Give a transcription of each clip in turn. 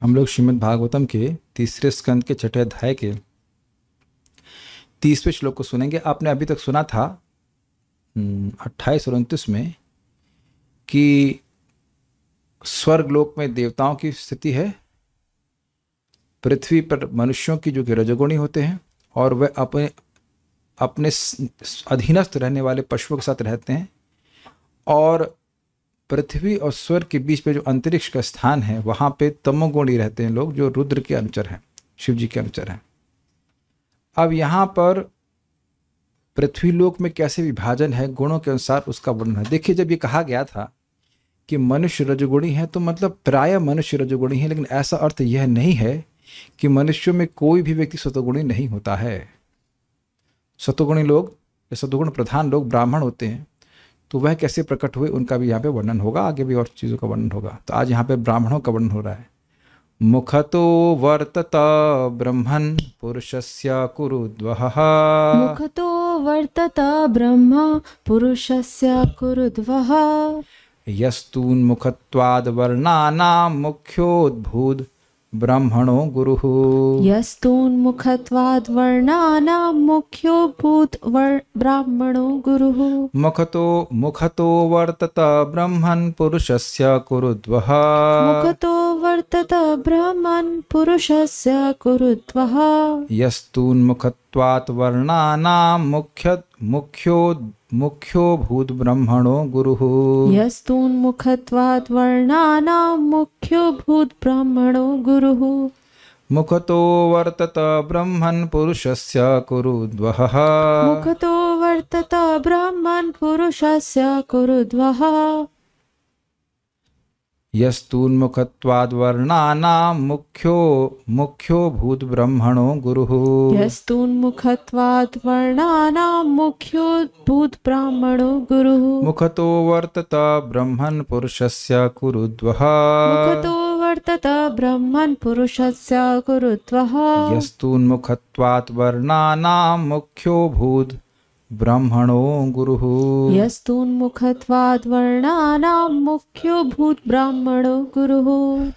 हम लोग श्रीमद् भागवतम के तीसरे स्कंद के छठे अध्याय के 30वें श्लोक को सुनेंगे। आपने अभी तक सुना था 28 और 29 में कि स्वर्गलोक में देवताओं की स्थिति है, पृथ्वी पर मनुष्यों की जो कि रजोगुणी होते हैं और वह अपने अपने अधीनस्थ रहने वाले पशुओं के साथ रहते हैं, और पृथ्वी और स्वर्ग के बीच में जो अंतरिक्ष का स्थान है वहाँ पे तमोगुणी रहते हैं लोग, जो रुद्र के अनुचर हैं, शिव जी के अनुचर हैं। अब यहाँ पर पृथ्वी लोक में कैसे विभाजन है गुणों के अनुसार, उसका वर्णन है। देखिए, जब ये कहा गया था कि मनुष्य रजोगुणी है तो मतलब प्राय मनुष्य रजोगुणी है, लेकिन ऐसा अर्थ यह नहीं है कि मनुष्यों में कोई भी व्यक्ति सतोगुणी नहीं होता है। सतोगुणी लोग या सतोगुण प्रधान लोग ब्राह्मण होते हैं, तो वह कैसे प्रकट हुए उनका भी यहाँ पे वर्णन होगा, आगे भी और चीज़ों का वर्णन होगा। तो आज यहाँ पे ब्राह्मणों का वर्णन हो रहा है। मुखतो वर्तत ब्रह्मन् पुरुषस्य कुरुद्वः। मुखतो वर्तत ब्रह्म पुरुषस्य कुरुद्वः। यस्तून्मुखत्वाद् वर्णानां मुख्योद्भूत ब्राह्मणो गुरुः। यस्तून्मुखत्वाद् वर्णानां मुख्योद्भूत ब्राह्मणो गुरुः। मुखतो वर्तत ब्रह्मन् पुरुषस्य कुरुद्वः। मुखतो वर्तत ब्रह्मन् पुरुषस्य कुरुद्वः। यस्तून्मुखत्वात् वर्णानां मुख्यो भूत ब्रह्मणो गुरुः। यस्तून्मुखत्वात् वर्णानां मुख्योद्भूत ब्राह्मणो गुरुः। मुखतो वर्तत ब्रह्मन् पुरुषस्य कुरुद्वः। मुखतो वर्तत ब्रह्मन् पुरुषस्य कुरुद्वः। यस्तून्मुखत्वाद् वर्णानां मुख्यो भूत ब्रह्मणो गुरुः। यस्तून्मुखत्वाद् वर्णानां मुख्योद्भूत ब्राह्मणो गुरुः। मुखतो वर्तत ब्रह्मन् पुरुषस्य कुरुद्वः। मुखतो वर्तत ब्रह्मन् पुरुषस्य कुरुद्वः। यस्तून्मुखत्वात् वर्णानां मुख्यो भूत ब्राह्मणो गुरुः। यस्तून्मुखत्वाद् वर्णानां मुख्योद्भूत ब्राह्मणो गुरुः।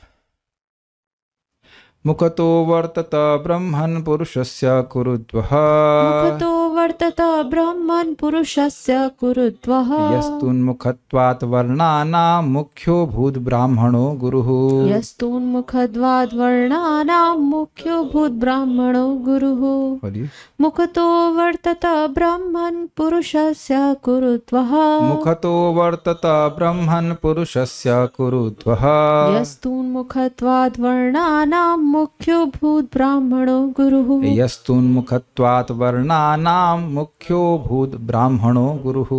मुखतो वर्तत ब्रह्मन् पुरुषस्य कुरुद्वः। मुखतो वर्तत ब्रह्मन् पुरुषस्य कुरुद्वः। यस्तून्मुखत्वात् वर्णानां मुख्यो भूत ब्राह्मणो गुरुः। यस्तून्मुखत्वाद् वर्णानां मुख्योद्भूत ब्राह्मणो गुरुः। मुखतो वर्तत ब्रह्मन् पुरुषस्य कुरुद्वः। मुखतो वर्तत ब्रह्मन् पुरुषस्य कुरुद्वः। यस्तून्मुखत्वाद् वर्णानां मुख्योद्भूत ब्राह्मणो गुरुः। यस्तून्मुखत्वात् वर्णानां मुख्यो भूत ब्राह्मणो गुरुः।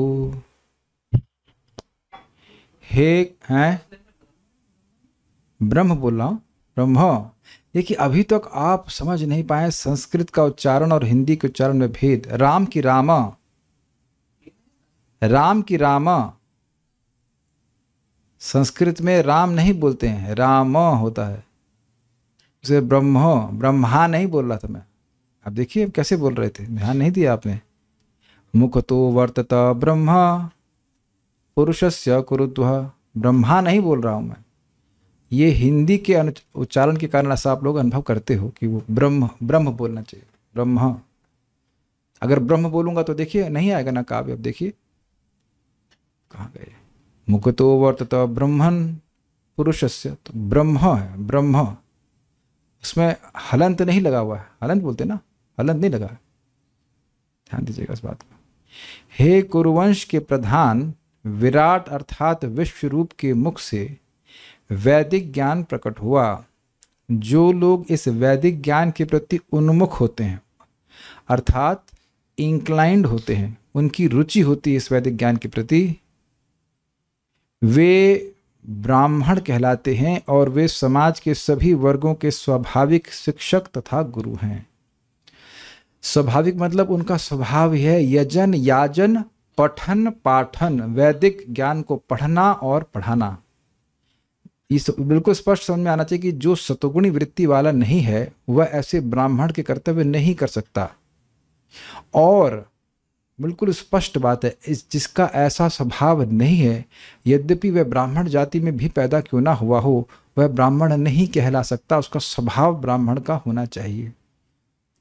हे हैं ब्रह्म बोल रहा हूँ, ब्रह्म। देखिए, अभी तक आप समझ नहीं पाए संस्कृत का उच्चारण और हिंदी के उच्चारण में भेद। राम की राम, राम की राम, संस्कृत में राम नहीं बोलते हैं, राम होता है। उसे ब्रह्मा नहीं बोल रहा था मैं। अब देखिए कैसे बोल रहे थे, ध्यान नहीं दिया आपने। मुखतो वर्तत ब्रह्म पुरुषस्य कुरुद्वः, ब्रह्मा नहीं बोल रहा हूं मैं। ये हिंदी के उच्चारण के कारण ऐसा आप लोग अनुभव करते हो कि वो ब्रह्म बोलना चाहिए, ब्रह्म। अगर ब्रह्म बोलूंगा तो देखिए नहीं आएगा ना काव्य। अब देखिए कहाँ गए। मुखतो वर्तत ब्रह्मन् पुरुषस्य, तो ब्रह्म है, ब्रह्म। उसमें हलंत नहीं लगा हुआ है, हलंत बोलते ना, हलंत नहीं लगा। ध्यान दीजिएगा इस बात को। हे कुरुवंश के प्रधान, विराट अर्थात विश्व रूप के मुख से वैदिक ज्ञान प्रकट हुआ। जो लोग इस वैदिक ज्ञान के प्रति उन्मुख होते हैं, अर्थात इंक्लाइंड होते हैं, उनकी रुचि होती है इस वैदिक ज्ञान के प्रति, वे ब्राह्मण कहलाते हैं और वे समाज के सभी वर्गों के स्वाभाविक शिक्षक तथा गुरु हैं। स्वाभाविक मतलब उनका स्वभाव है यजन याजन पठन पाठन, वैदिक ज्ञान को पढ़ना और पढ़ाना। इस बिल्कुल स्पष्ट समझ में आना चाहिए कि जो सतोगुणी वृत्ति वाला नहीं है वह ऐसे ब्राह्मण के कर्तव्य नहीं कर सकता। और बिल्कुल स्पष्ट बात है। जिसका ऐसा स्वभाव नहीं है, यद्यपि वह ब्राह्मण जाति में भी पैदा क्यों ना हुआ हो, वह ब्राह्मण नहीं कहला सकता। उसका स्वभाव ब्राह्मण का होना चाहिए।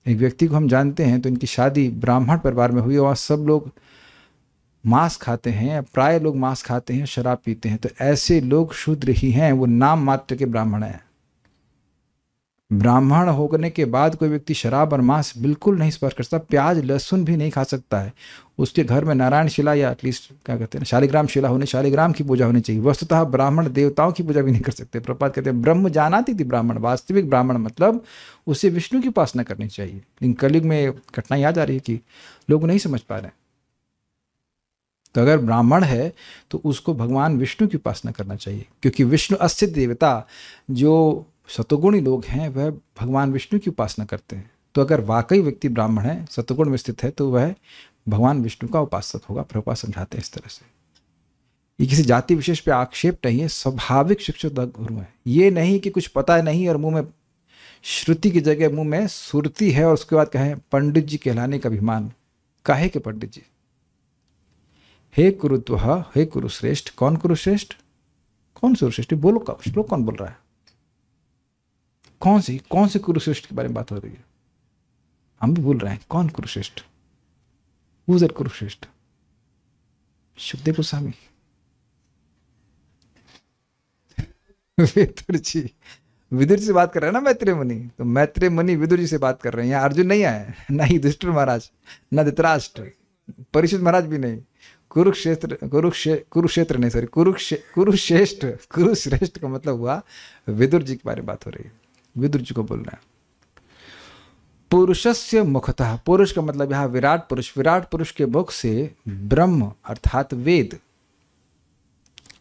एक व्यक्ति को हम जानते हैं, तो इनकी शादी ब्राह्मण परिवार में हुई और सब लोग मांस खाते हैं, प्राय लोग मांस खाते हैं, शराब पीते हैं, तो ऐसे लोग शूद्र ही हैं, वो नाम मात्र के ब्राह्मण हैं। ब्राह्मण होने के बाद कोई व्यक्ति शराब और मांस बिल्कुल नहीं स्पर्श कर सकता, प्याज लहसुन भी नहीं खा सकता है। उसके घर में नारायण शिला या एटलीस्ट क्या कहते हैं शालिग्राम शिला होने, शालिग्राम की पूजा होनी चाहिए। वस्तुतः ब्राह्मण देवताओं की पूजा भी नहीं कर सकते। प्रभुपाद कहते हैं ब्रह्म जानाति थी ब्राह्मण, वास्तविक ब्राह्मण मतलब उसे विष्णु की उपासना करनी चाहिए। लेकिन कलयुग में घटनाएं आ जा रही है कि लोग नहीं समझ पा रहे हैं। तो अगर ब्राह्मण है तो उसको भगवान विष्णु की उपासना करना चाहिए, क्योंकि विष्णु अस्य देवता, जो सतोगुणी लोग हैं वह भगवान विष्णु की उपासना करते हैं। तो अगर वाकई व्यक्ति ब्राह्मण है, सतोगुण में स्थित है, तो वह भगवान विष्णु का उपासक होगा। प्रभुपाद समझाते हैं इस तरह से। ये किसी जाति विशेष पे आक्षेप नहीं है, स्वाभाविक शिक्षित गुरु है। ये नहीं कि कुछ पता नहीं और मुंह में श्रुति की जगह मुंह में सुरती है और उसके बाद कहें पंडित जी कहलाने का अभिमान। काहे के पंडित जी? हे कुरुत्वः, हे कुरुश्रेष्ठ। कौन कुरुश्रेष्ठ? कौन कुरुश्रेष्ठ? बोलो का श्लोक कौन बोल रहा है? कौन से कुरुश्रेष्ठ के बारे में बात हो रही है? हम भी बोल रहे हैं कौन कुरुश्रेष्ठ? हु इज कुरुश्रेष्ठ? सुखदेव गोस्वामी, विदुर जी से बात कर रहे हैं ना मैत्रेय मुनि। तो मैत्रेय मुनि विदुर जी से बात कर रहे हैं। यहाँ अर्जुन नहीं आए, ना ही युधिष्ठिर महाराज, ना धृतराष्ट्र, परीक्षित महाराज भी नहीं। कुरुक्षेत्र नहीं, सॉरी, कुरुश्रेष्ठ का मतलब हुआ विदुर जी के बारे में बात हो रही है। विदुर जी को बोल रहे हैं। पुरुषस्य मुखतः, पुरुष का मतलब यहाँ विराट पुरुष, विराट पुरुष के मुख से ब्रह्म अर्थात वेद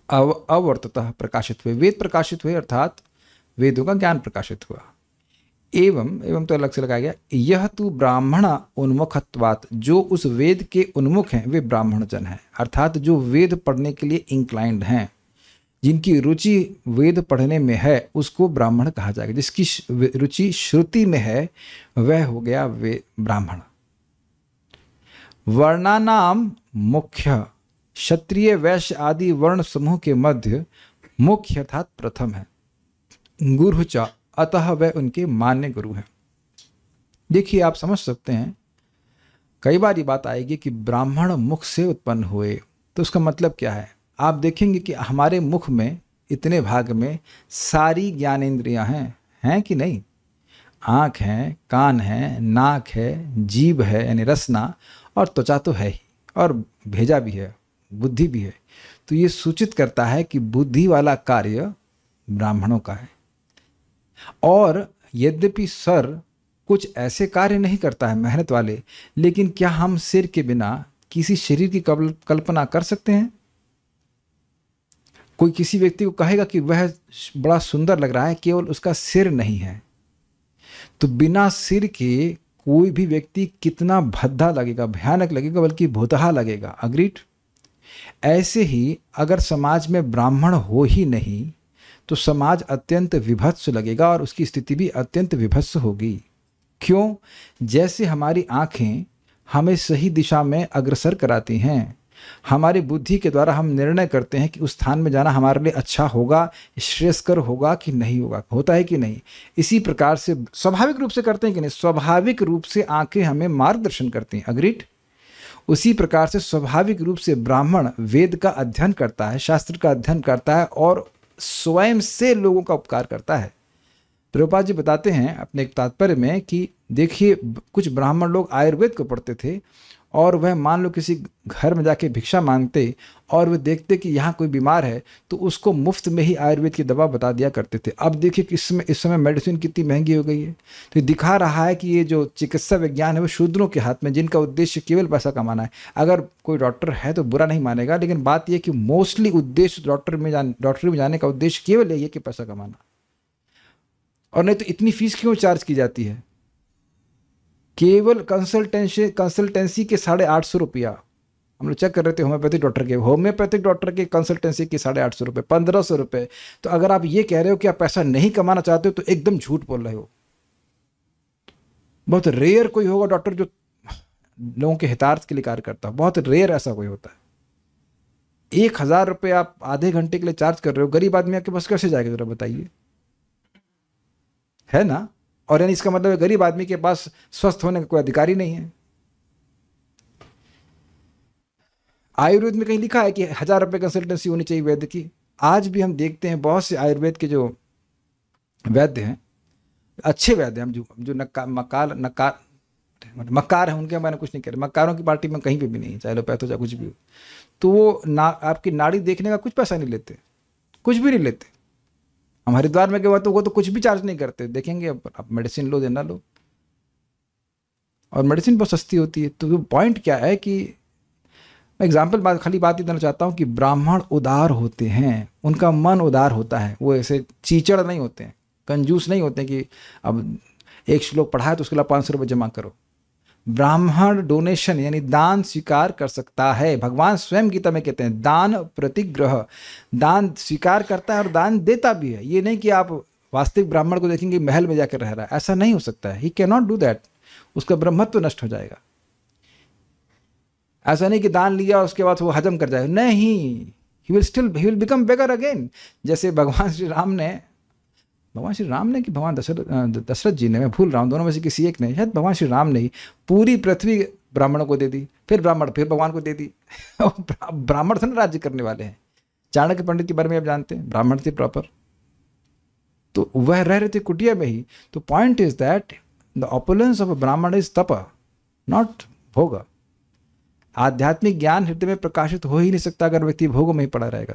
अवर्ततः प्रकाशित हुए, वेद प्रकाशित हुए अर्थात वेदों का ज्ञान प्रकाशित हुआ। एवं तो अलग से लगाया गया, यह तू ब्राह्मण उन्मुखत्वात्, जो उस वेद के उन्मुख हैं वे ब्राह्मण जन हैं, अर्थात जो वेद पढ़ने के लिए इंक्लाइंड हैं, जिनकी रुचि वेद पढ़ने में है उसको ब्राह्मण कहा जाएगा। जिसकी रुचि श्रुति में है वह हो गया वे ब्राह्मण। वर्णानाम मुख्य, क्षत्रिय वैश्य आदि वर्ण समूह के मध्य मुख्य अर्थात प्रथम है गुरु च, अतः वह उनके मान्य गुरु हैं। देखिए आप समझ सकते हैं, कई बार ये बात आएगी कि ब्राह्मण मुख से उत्पन्न हुए, तो उसका मतलब क्या है? आप देखेंगे कि हमारे मुख में इतने भाग में सारी ज्ञानेंद्रियां हैं कि नहीं? आँख है, कान है, नाक है, जीभ है यानी रसना, और त्वचा तो है ही, और भेजा भी है, बुद्धि भी है। तो ये सूचित करता है कि बुद्धि वाला कार्य ब्राह्मणों का है। और यद्यपि सर कुछ ऐसे कार्य नहीं करता है मेहनत वाले, लेकिन क्या हम सिर के बिना किसी शरीर की कल्पना कर सकते हैं? कोई किसी व्यक्ति को कहेगा कि वह बड़ा सुंदर लग रहा है, केवल उसका सिर नहीं है, तो बिना सिर के कोई भी व्यक्ति कितना भद्दा लगेगा, भयानक लगेगा, बल्कि भूतहा लगेगा। अग्रीड? ऐसे ही अगर समाज में ब्राह्मण हो ही नहीं तो समाज अत्यंत विभत्स लगेगा और उसकी स्थिति भी अत्यंत विभत्स होगी। क्यों? जैसे हमारी आँखें हमें सही दिशा में अग्रसर कराती हैं, हमारी बुद्धि के द्वारा हम निर्णय करते हैं कि उस स्थान में जाना हमारे लिए अच्छा होगा, श्रेयस्कर होगा कि नहीं होगा, होता है कि नहीं? इसी प्रकार से स्वाभाविक रूप से करते हैं कि नहीं? स्वाभाविक रूप से आँखें हमें मार्गदर्शन करती हैं। अग्रीड? उसी प्रकार से स्वाभाविक रूप से ब्राह्मण वेद का अध्ययन करता है, शास्त्र का अध्ययन करता है और स्वयं से लोगों का उपकार करता है। प्रभुपाद जी बताते हैं अपने एक तात्पर्य में कि देखिए, कुछ ब्राह्मण लोग आयुर्वेद को पढ़ते थे और वह मान लो किसी घर में जाके भिक्षा मांगते और वह देखते कि यहाँ कोई बीमार है तो उसको मुफ्त में ही आयुर्वेद की दवा बता दिया करते थे। अब देखिए कि इस समय मेडिसिन कितनी महंगी हो गई है। तो ये दिखा रहा है कि ये जो चिकित्सा विज्ञान है वो शूद्रों के हाथ में, जिनका उद्देश्य केवल पैसा कमाना है। अगर कोई डॉक्टर है तो बुरा नहीं मानेगा, लेकिन बात यह कि मोस्टली उद्देश्य डॉक्टरी में जाने का उद्देश्य केवल यही है कि पैसा कमाना। और नहीं तो इतनी फीस क्यों चार्ज की जाती है? केवल कंसल्टेंसी के 850 रुपया। हम लोग चेक कर रहे थे होम्योपैथिक डॉक्टर के कंसल्टेंसी के 850 रुपये, 1500 रुपये। तो अगर आप ये कह रहे हो कि आप पैसा नहीं कमाना चाहते हो तो एकदम झूठ बोल रहे हो। बहुत रेयर कोई होगा डॉक्टर जो लोगों के हितार्थ के लिए कार्य करता हो। बहुत रेयर ऐसा कोई होता है। 1,000 रुपये आप आधे घंटे के लिए चार्ज कर रहे हो, गरीब आदमी आपके पास कैसे जाएगा जरा बताइए, है ना। और यानी इसका मतलब है गरीब आदमी के पास स्वस्थ होने का कोई अधिकार ही नहीं है। आयुर्वेद में कहीं लिखा है कि 1,000 रुपये कंसल्टेंसी होनी चाहिए वैद्य की। आज भी हम देखते हैं बहुत से आयुर्वेद के जो वैद्य हैं, अच्छे वैद्य हैं, जो मक्कार है, उनके बारे में कुछ नहीं कह रहे, मक्कारों की पार्टी में कहीं पे भी नहीं, चाहे लोपैथो चाहे कुछ भी हो, तो वो आपकी नाड़ी देखने का कुछ पैसा नहीं लेते, कुछ भी नहीं लेते। हम हरिद्वार में गए तो वो तो कुछ भी चार्ज नहीं करते, देखेंगे आप मेडिसिन लो देना लो, और मेडिसिन बहुत सस्ती होती है। तो पॉइंट क्या है कि मैं एग्जाम्पल खाली बात ही देना चाहता हूँ कि ब्राह्मण उदार होते हैं, उनका मन उदार होता है, वो ऐसे चीचड़ नहीं होते हैं, कंजूस नहीं होते हैं कि अब एक श्लोक पढ़ा है तो उसके लिए 500 रुपये जमा करो। ब्राह्मण डोनेशन यानी दान स्वीकार कर सकता है। भगवान स्वयं गीता में कहते हैं दान प्रतिग्रह, दान स्वीकार करता है और दान देता भी है। ये नहीं कि आप वास्तविक ब्राह्मण को देखेंगे महल में जाकर रह रहा है, ऐसा नहीं हो सकता है। He can not do that, उसका ब्रह्मत्व नष्ट हो जाएगा। ऐसा नहीं कि दान लिया और उसके बाद वो हजम कर जाएगा, नहीं, he will become beggar again. जैसे भगवान श्री राम ने कि भगवान दशरथ जी ने, मैं भूल रहा हूँ, दोनों में से किसी एक ने, शायद भगवान श्री राम ने ही पूरी पृथ्वी ब्राह्मणों को दे दी, फिर भगवान को दे दी। ब्राह्मण थे ना राज्य करने वाले हैं। चाणक्य पंडित के बारे में आप जानते हैं, ब्राह्मण थे प्रॉपर, तो वह रह रहे थे कुटिया में ही। तो point is that the opulence of a ब्राह्मण इज तप, नॉट भोग। आध्यात्मिक ज्ञान हृदय में प्रकाशित हो ही नहीं सकता अगर व्यक्ति भोग में ही पड़ा रहेगा।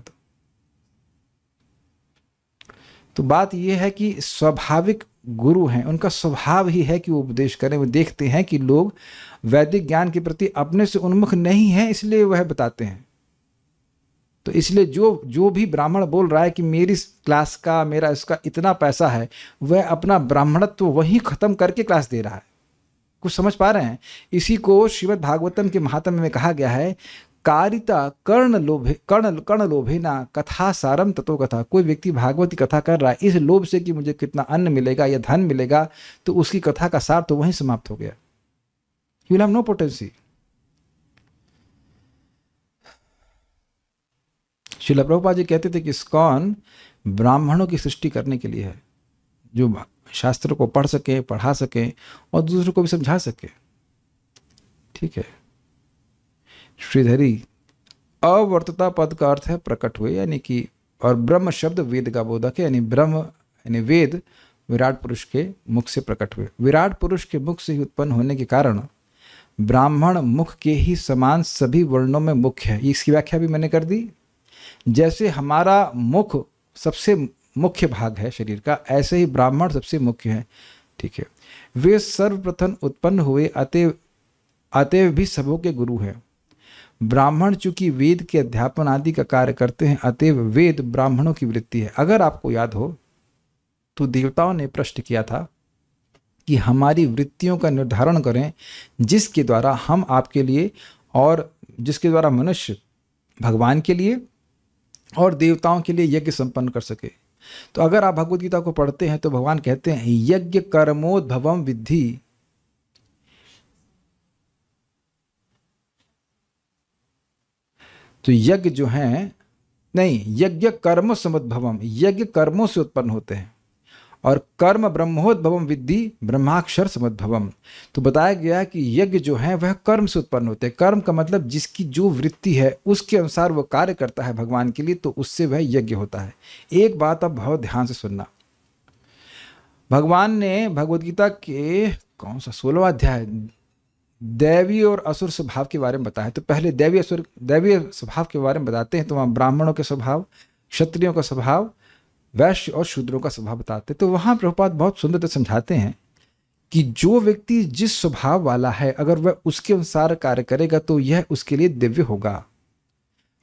तो बात यह है कि स्वाभाविक गुरु हैं, उनका स्वभाव ही है कि वो उपदेश करें। वो देखते हैं कि लोग वैदिक ज्ञान के प्रति अपने से उन्मुख नहीं हैं, इसलिए वह बताते हैं। तो इसलिए जो भी ब्राह्मण बोल रहा है कि मेरी क्लास का, मेरा इसका इतना पैसा है, वह अपना ब्राह्मणत्व वहीं खत्म करके क्लास दे रहा है। कुछ समझ पा रहे हैं? इसी को श्रीमद् भागवतम के महात्म्य में कहा गया है, कारिता कर्ण लोभे ना कथा सारम ततो कथा। कोई व्यक्ति भागवत की कथा कर रहा है इस लोभ से कि मुझे कितना अन्न मिलेगा या धन मिलेगा, तो उसकी कथा का सार तो वहीं समाप्त हो गया। You will have no potency. Srila Prabhupada ji कहते थे कि इस्कॉन ब्राह्मणों की सृष्टि करने के लिए है, जो शास्त्र को पढ़ सके, पढ़ा सके और दूसरों को भी समझा सके। ठीक है। श्रीधरी अवर्तता पद का अर्थ है प्रकट हुए, यानी कि, और ब्रह्म शब्द वेद का बोधक है, यानी ब्रह्म यानी वेद विराट पुरुष के मुख से प्रकट हुए। विराट पुरुष के मुख से ही उत्पन्न होने के कारण ब्राह्मण मुख के ही समान सभी वर्णों में मुख्य है। इसकी व्याख्या भी मैंने कर दी। जैसे हमारा मुख सबसे मुख्य भाग है शरीर का, ऐसे ही ब्राह्मण सबसे मुख्य है। ठीक है। वे सर्वप्रथम उत्पन्न हुए, अतएव भी सबों के गुरु हैं। ब्राह्मण चूंकि वेद के अध्यापन आदि का कार्य करते हैं, अतएव वेद ब्राह्मणों की वृत्ति है। अगर आपको याद हो तो देवताओं ने प्रश्न किया था कि हमारी वृत्तियों का निर्धारण करें, जिसके द्वारा हम आपके लिए और जिसके द्वारा मनुष्य भगवान के लिए और देवताओं के लिए यज्ञ संपन्न कर सके। तो अगर आप भगवद गीता को पढ़ते हैं तो भगवान कहते हैं यज्ञ कर्मोद्भवम विद्धि। तो यज्ञ जो है, नहीं, यज्ञ कर्म समुद्भवम, यज्ञ कर्मों से उत्पन्न होते हैं, और कर्म ब्रह्मोद्भवम विद्धि ब्रह्माक्षर समुद्भवम। तो बताया गया कि यज्ञ जो है वह कर्म से उत्पन्न होते हैं। कर्म का मतलब जिसकी जो वृत्ति है उसके अनुसार वह कार्य करता है भगवान के लिए, तो उससे वह यज्ञ होता है। एक बात अब बहुत ध्यान से सुनना, भगवान ने भगवद गीता के कौन सा 16वां अध्याय दैवी और असुर स्वभाव के बारे में बताया। तो पहले दैवीय स्वभाव के बारे में बताते हैं, तो वहाँ ब्राह्मणों के स्वभाव, क्षत्रियों का स्वभाव, वैश्य और शूद्रों का स्वभाव बताते। तो वहाँ प्रभुपाद बहुत सुंदर से समझाते हैं कि जो व्यक्ति जिस स्वभाव वाला है, अगर वह उसके अनुसार कार्य करेगा तो यह उसके लिए दिव्य होगा।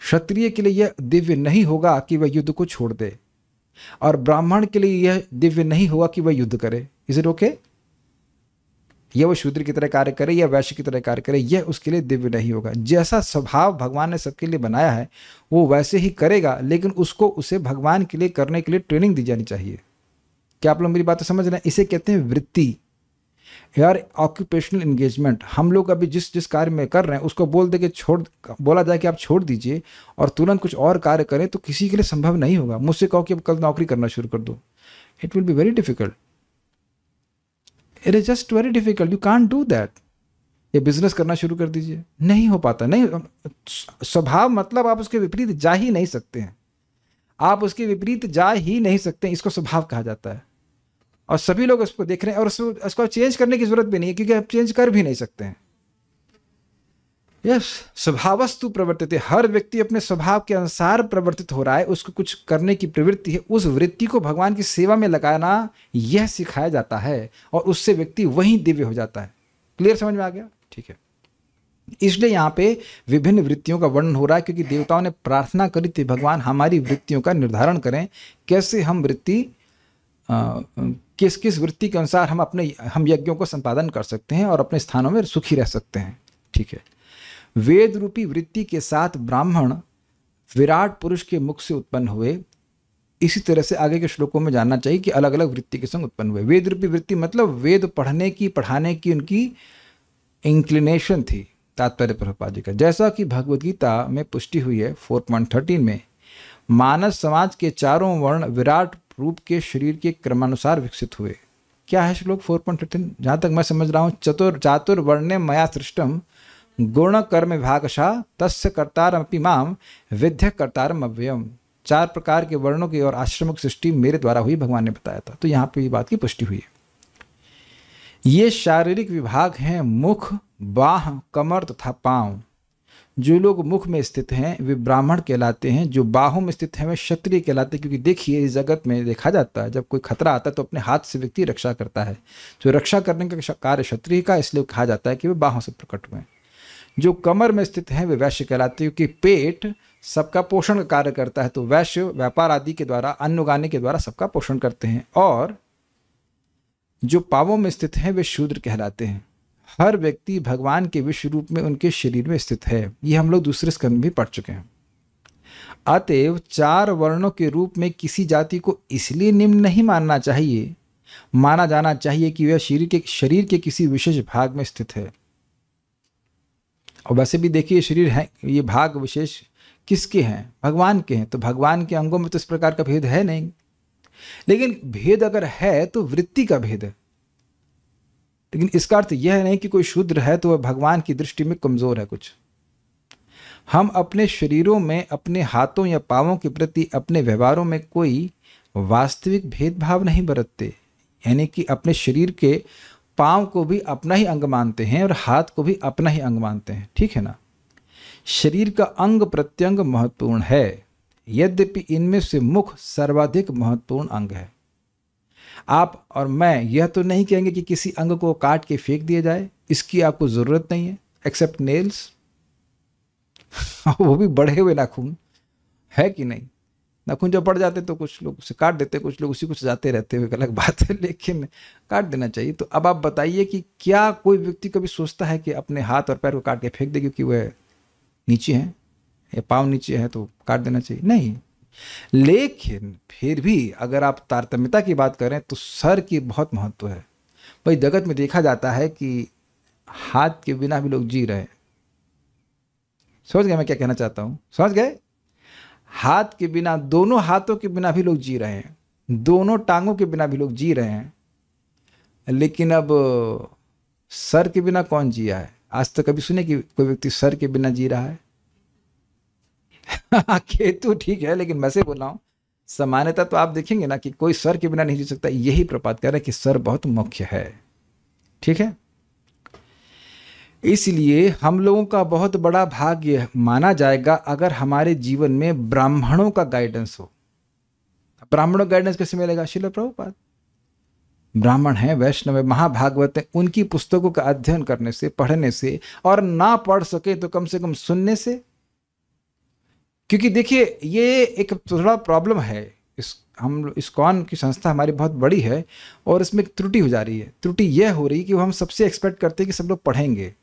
क्षत्रिय के लिए यह दिव्य नहीं होगा कि वह युद्ध को छोड़ दे, और ब्राह्मण के लिए यह दिव्य नहीं होगा कि वह युद्ध करे। Is it okay? यह वो शूद्र की तरह कार्य करे या वैश्य की तरह कार्य करे, यह उसके लिए दिव्य नहीं होगा। जैसा स्वभाव भगवान ने सबके लिए बनाया है वो वैसे ही करेगा, लेकिन उसको उसे भगवान के लिए करने के लिए ट्रेनिंग दी जानी चाहिए। क्या आप लोग मेरी बात समझ रहे हैं? इसे कहते हैं वृत्ति। यार ऑक्यूपेशनल एंगेजमेंट, हम लोग अभी जिस जिस कार्य में कर रहे हैं उसको बोल दे कि बोला जाए कि आप छोड़ दीजिए और तुरंत कुछ और कार्य करें, तो किसी के लिए संभव नहीं होगा। मुझसे कहो कि अब कल नौकरी करना शुरू कर दो, it will be very difficult, it is just very difficult, you can't do that. ये बिजनेस करना शुरू कर दीजिए, नहीं हो पाता, नहीं। स्वभाव मतलब आप उसके विपरीत जा ही नहीं सकते हैं, आप उसके विपरीत जा ही नहीं सकते, इसको स्वभाव कहा जाता है। और सभी लोग उसको देख रहे हैं और उसको चेंज करने की जरूरत भी नहीं है, क्योंकि आप चेंज कर भी नहीं सकते हैं। यस, स्वभावस्तु प्रवर्तित, हर व्यक्ति अपने स्वभाव के अनुसार प्रवर्तित हो रहा है, उसको कुछ करने की प्रवृत्ति है, उस वृत्ति को भगवान की सेवा में लगाना यह सिखाया जाता है और उससे व्यक्ति वहीं दिव्य हो जाता है। क्लियर, समझ में आ गया? ठीक है। इसलिए यहाँ पे विभिन्न वृत्तियों का वर्णन हो रहा है, क्योंकि देवताओं ने प्रार्थना करी थी भगवान हमारी वृत्तियों का निर्धारण करें, कैसे हम वृत्ति किस किस वृत्ति के अनुसार हम यज्ञों को संपादन कर सकते हैं और अपने स्थानों में सुखी रह सकते हैं। ठीक है। वेद रूपी वृत्ति के साथ ब्राह्मण विराट पुरुष के मुख से उत्पन्न हुए। इसी तरह से आगे के श्लोकों में जानना चाहिए कि अलग अलग वृत्ति के संग उत्पन्न हुए। वेद रूपी वृत्ति मतलब वेद पढ़ने की, पढ़ाने की उनकी इंक्लिनेशन थी, तात्पर्य प्रभुपाद जी का। जैसा कि भगवद गीता में पुष्टि हुई है 4.13 में, मानव समाज के चारों वर्ण विराट रूप के शरीर के क्रमानुसार विकसित हुए। क्या है श्लोक 4.13? जहाँ तक मैं समझ रहा हूँ, चातुर्वर्ण्य मया सृष्टम गुण कर्म विभागशः तस्य कर्तारमपि माम विद्य कर्तारम अव्ययम। 4 प्रकार के वर्णों की और आश्रमों की सृष्टि मेरे द्वारा हुई, भगवान ने बताया था। तो यहाँ पे ये बात की पुष्टि हुई है। ये शारीरिक विभाग हैं मुख, बाह, कमर तथा पांव। जो लोग मुख में स्थित हैं वे ब्राह्मण कहलाते हैं, जो बाहों में स्थित हैं वे क्षत्रिय कहलाते हैं। क्योंकि देखिए, इस जगत में देखा जाता है जब कोई खतरा आता है तो अपने हाथ से व्यक्ति रक्षा करता है, तो रक्षा करने का कार्य क्षत्रिय का, इसलिए कहा जाता है कि वे बाहों से प्रकट हुए। जो कमर में स्थित हैं वे वैश्य कहलाते हैं, क्योंकि पेट सबका पोषण का कार्य करता है, तो वैश्य व्यापार आदि के द्वारा, अन्न उगाने के द्वारा सबका पोषण करते हैं। और जो पांवों में स्थित हैं वे शूद्र कहलाते हैं। हर व्यक्ति भगवान के विश्व रूप में उनके शरीर में स्थित है। ये हम लोग दूसरे स्कंद में भी पढ़ चुके हैं। अतएव 4 वर्णों के रूप में किसी जाति को इसलिए निम्न नहीं मानना चाहिए, माना जाना चाहिए कि वह शरीर के किसी विशेष भाग में स्थित है। और वैसे भी देखिए, शरीर है, ये भाग विशेष किसके हैं? भगवान के हैं। तो भगवान के अंगों में तो इस प्रकार का भेद है नहीं, लेकिन भेद अगर है तो वृत्ति का भेद है। लेकिन इसका अर्थ यह नहीं कि कोई शूद्र है तो वह भगवान की दृष्टि में कमजोर है कुछ। हम अपने शरीरों में, अपने हाथों या पांवों के प्रति अपने व्यवहारों में कोई वास्तविक भेदभाव नहीं बरतते, यानी कि अपने शरीर के पांव को भी अपना ही अंग मानते हैं और हाथ को भी अपना ही अंग मानते हैं। ठीक है ना? शरीर का अंग प्रत्यंग महत्वपूर्ण है, यद्यपि इनमें से मुख सर्वाधिक महत्वपूर्ण अंग है। आप और मैं यह तो नहीं कहेंगे कि किसी अंग को काट के फेंक दिया जाए, इसकी आपको जरूरत नहीं है, एक्सेप्ट नेल्स। वो भी बढ़े हुए नाखून, है कि नहीं? नाखून जब बढ़ जाते तो कुछ लोग उसे काट देते, कुछ लोग उसी को सजाते रहते हुए, अलग बात है, लेकिन काट देना चाहिए। तो अब आप बताइए कि क्या कोई व्यक्ति कभी सोचता है कि अपने हाथ और पैर को काट के फेंक दे क्योंकि वह नीचे है या पाँव नीचे है तो काट देना चाहिए? नहीं। लेकिन फिर भी अगर आप तारतम्यता की बात करें तो सर की बहुत महत्व है। भाई, जगत में देखा जाता है कि हाथ के बिना भी लोग जी रहे हैं। समझ गए मैं क्या कहना चाहता हूं? समझ गए? हाथ के बिना, दोनों हाथों के बिना भी लोग जी रहे हैं, दोनों टांगों के बिना भी लोग जी रहे हैं। लेकिन अब सर के बिना कौन जिया है? आज तक कभी सुने कि कोई व्यक्ति सर के बिना जी रहा है? केतु ठीक है, लेकिन मैं से बोल रहा हूं, सामान्यतः तो आप देखेंगे ना कि कोई सर के बिना नहीं जी सकता। यही प्रपात कह रहा है कि सर बहुत मुख्य है। ठीक है? इसलिए हम लोगों का बहुत बड़ा भाग्य माना जाएगा अगर हमारे जीवन में ब्राह्मणों का गाइडेंस हो। ब्राह्मणों का गाइडेंस कैसे मिलेगा? श्रील प्रभुपाद ब्राह्मण हैं, वैष्णव है, महाभागवत है, उनकी पुस्तकों का अध्ययन करने से, पढ़ने से, और ना पढ़ सके तो कम से कम सुनने से। क्योंकि देखिए, ये एक थोड़ा प्रॉब्लम है। हम इस्कॉन की संस्था हमारी बहुत बड़ी है और इसमें एक त्रुटि हो जा रही है। त्रुटि यह हो रही है कि हम सबसे एक्सपेक्ट करते हैं कि सब लोग पढ़ेंगे,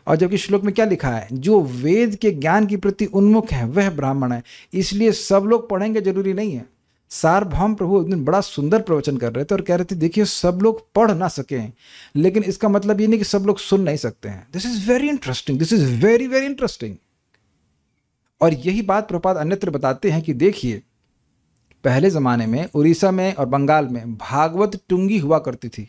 और जबकि श्लोक में क्या लिखा है? जो वेद के ज्ञान के प्रति उन्मुख है वह ब्राह्मण है। इसलिए सब लोग पढ़ेंगे जरूरी नहीं है। सार्वभौम प्रभु एक दिन बड़ा सुंदर प्रवचन कर रहे थे और कह रहे थे देखिए सब लोग पढ़ ना सकें, लेकिन इसका मतलब ये नहीं कि सब लोग सुन नहीं सकते हैं। This is very interesting, this is very very interesting. और यही बात प्रभुपाद अन्यत्र बताते हैं कि देखिए पहले जमाने में उड़ीसा में और बंगाल में भागवत टुंगी हुआ करती थी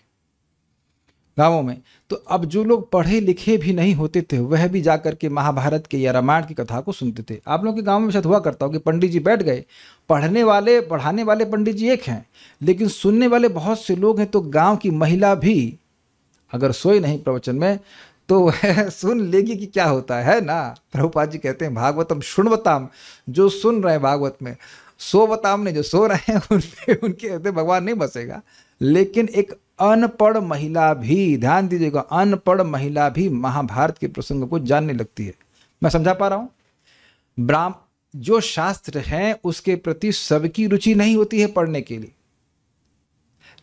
गांवों में। तो अब जो लोग पढ़े लिखे भी नहीं होते थे वह भी जाकर के महाभारत के या रामायण की कथा को सुनते थे। आप लोगों के गांव में शायद हुआ करता हो कि पंडित जी बैठ गए, पढ़ने वाले पढ़ाने वाले पंडित जी एक हैं, लेकिन सुनने वाले बहुत से लोग हैं। तो गांव की महिला भी अगर सोई नहीं प्रवचन में तो वह सुन लेगी कि क्या होता है ना। प्रभुपाद जी कहते हैं भागवतम शुण्वताम, जो सुन रहे हैं भागवत में, सोवताम ने जो सो रहे हैं उनके भगवान नहीं बसेगा। लेकिन एक अनपढ़ महिला भी, ध्यान दीजिएगा, अनपढ़ महिला भी महाभारत के प्रसंग को जानने लगती है। मैं समझा पा रहा हूं? जो शास्त्र हैं उसके प्रति सबकी रुचि नहीं होती है पढ़ने के लिए,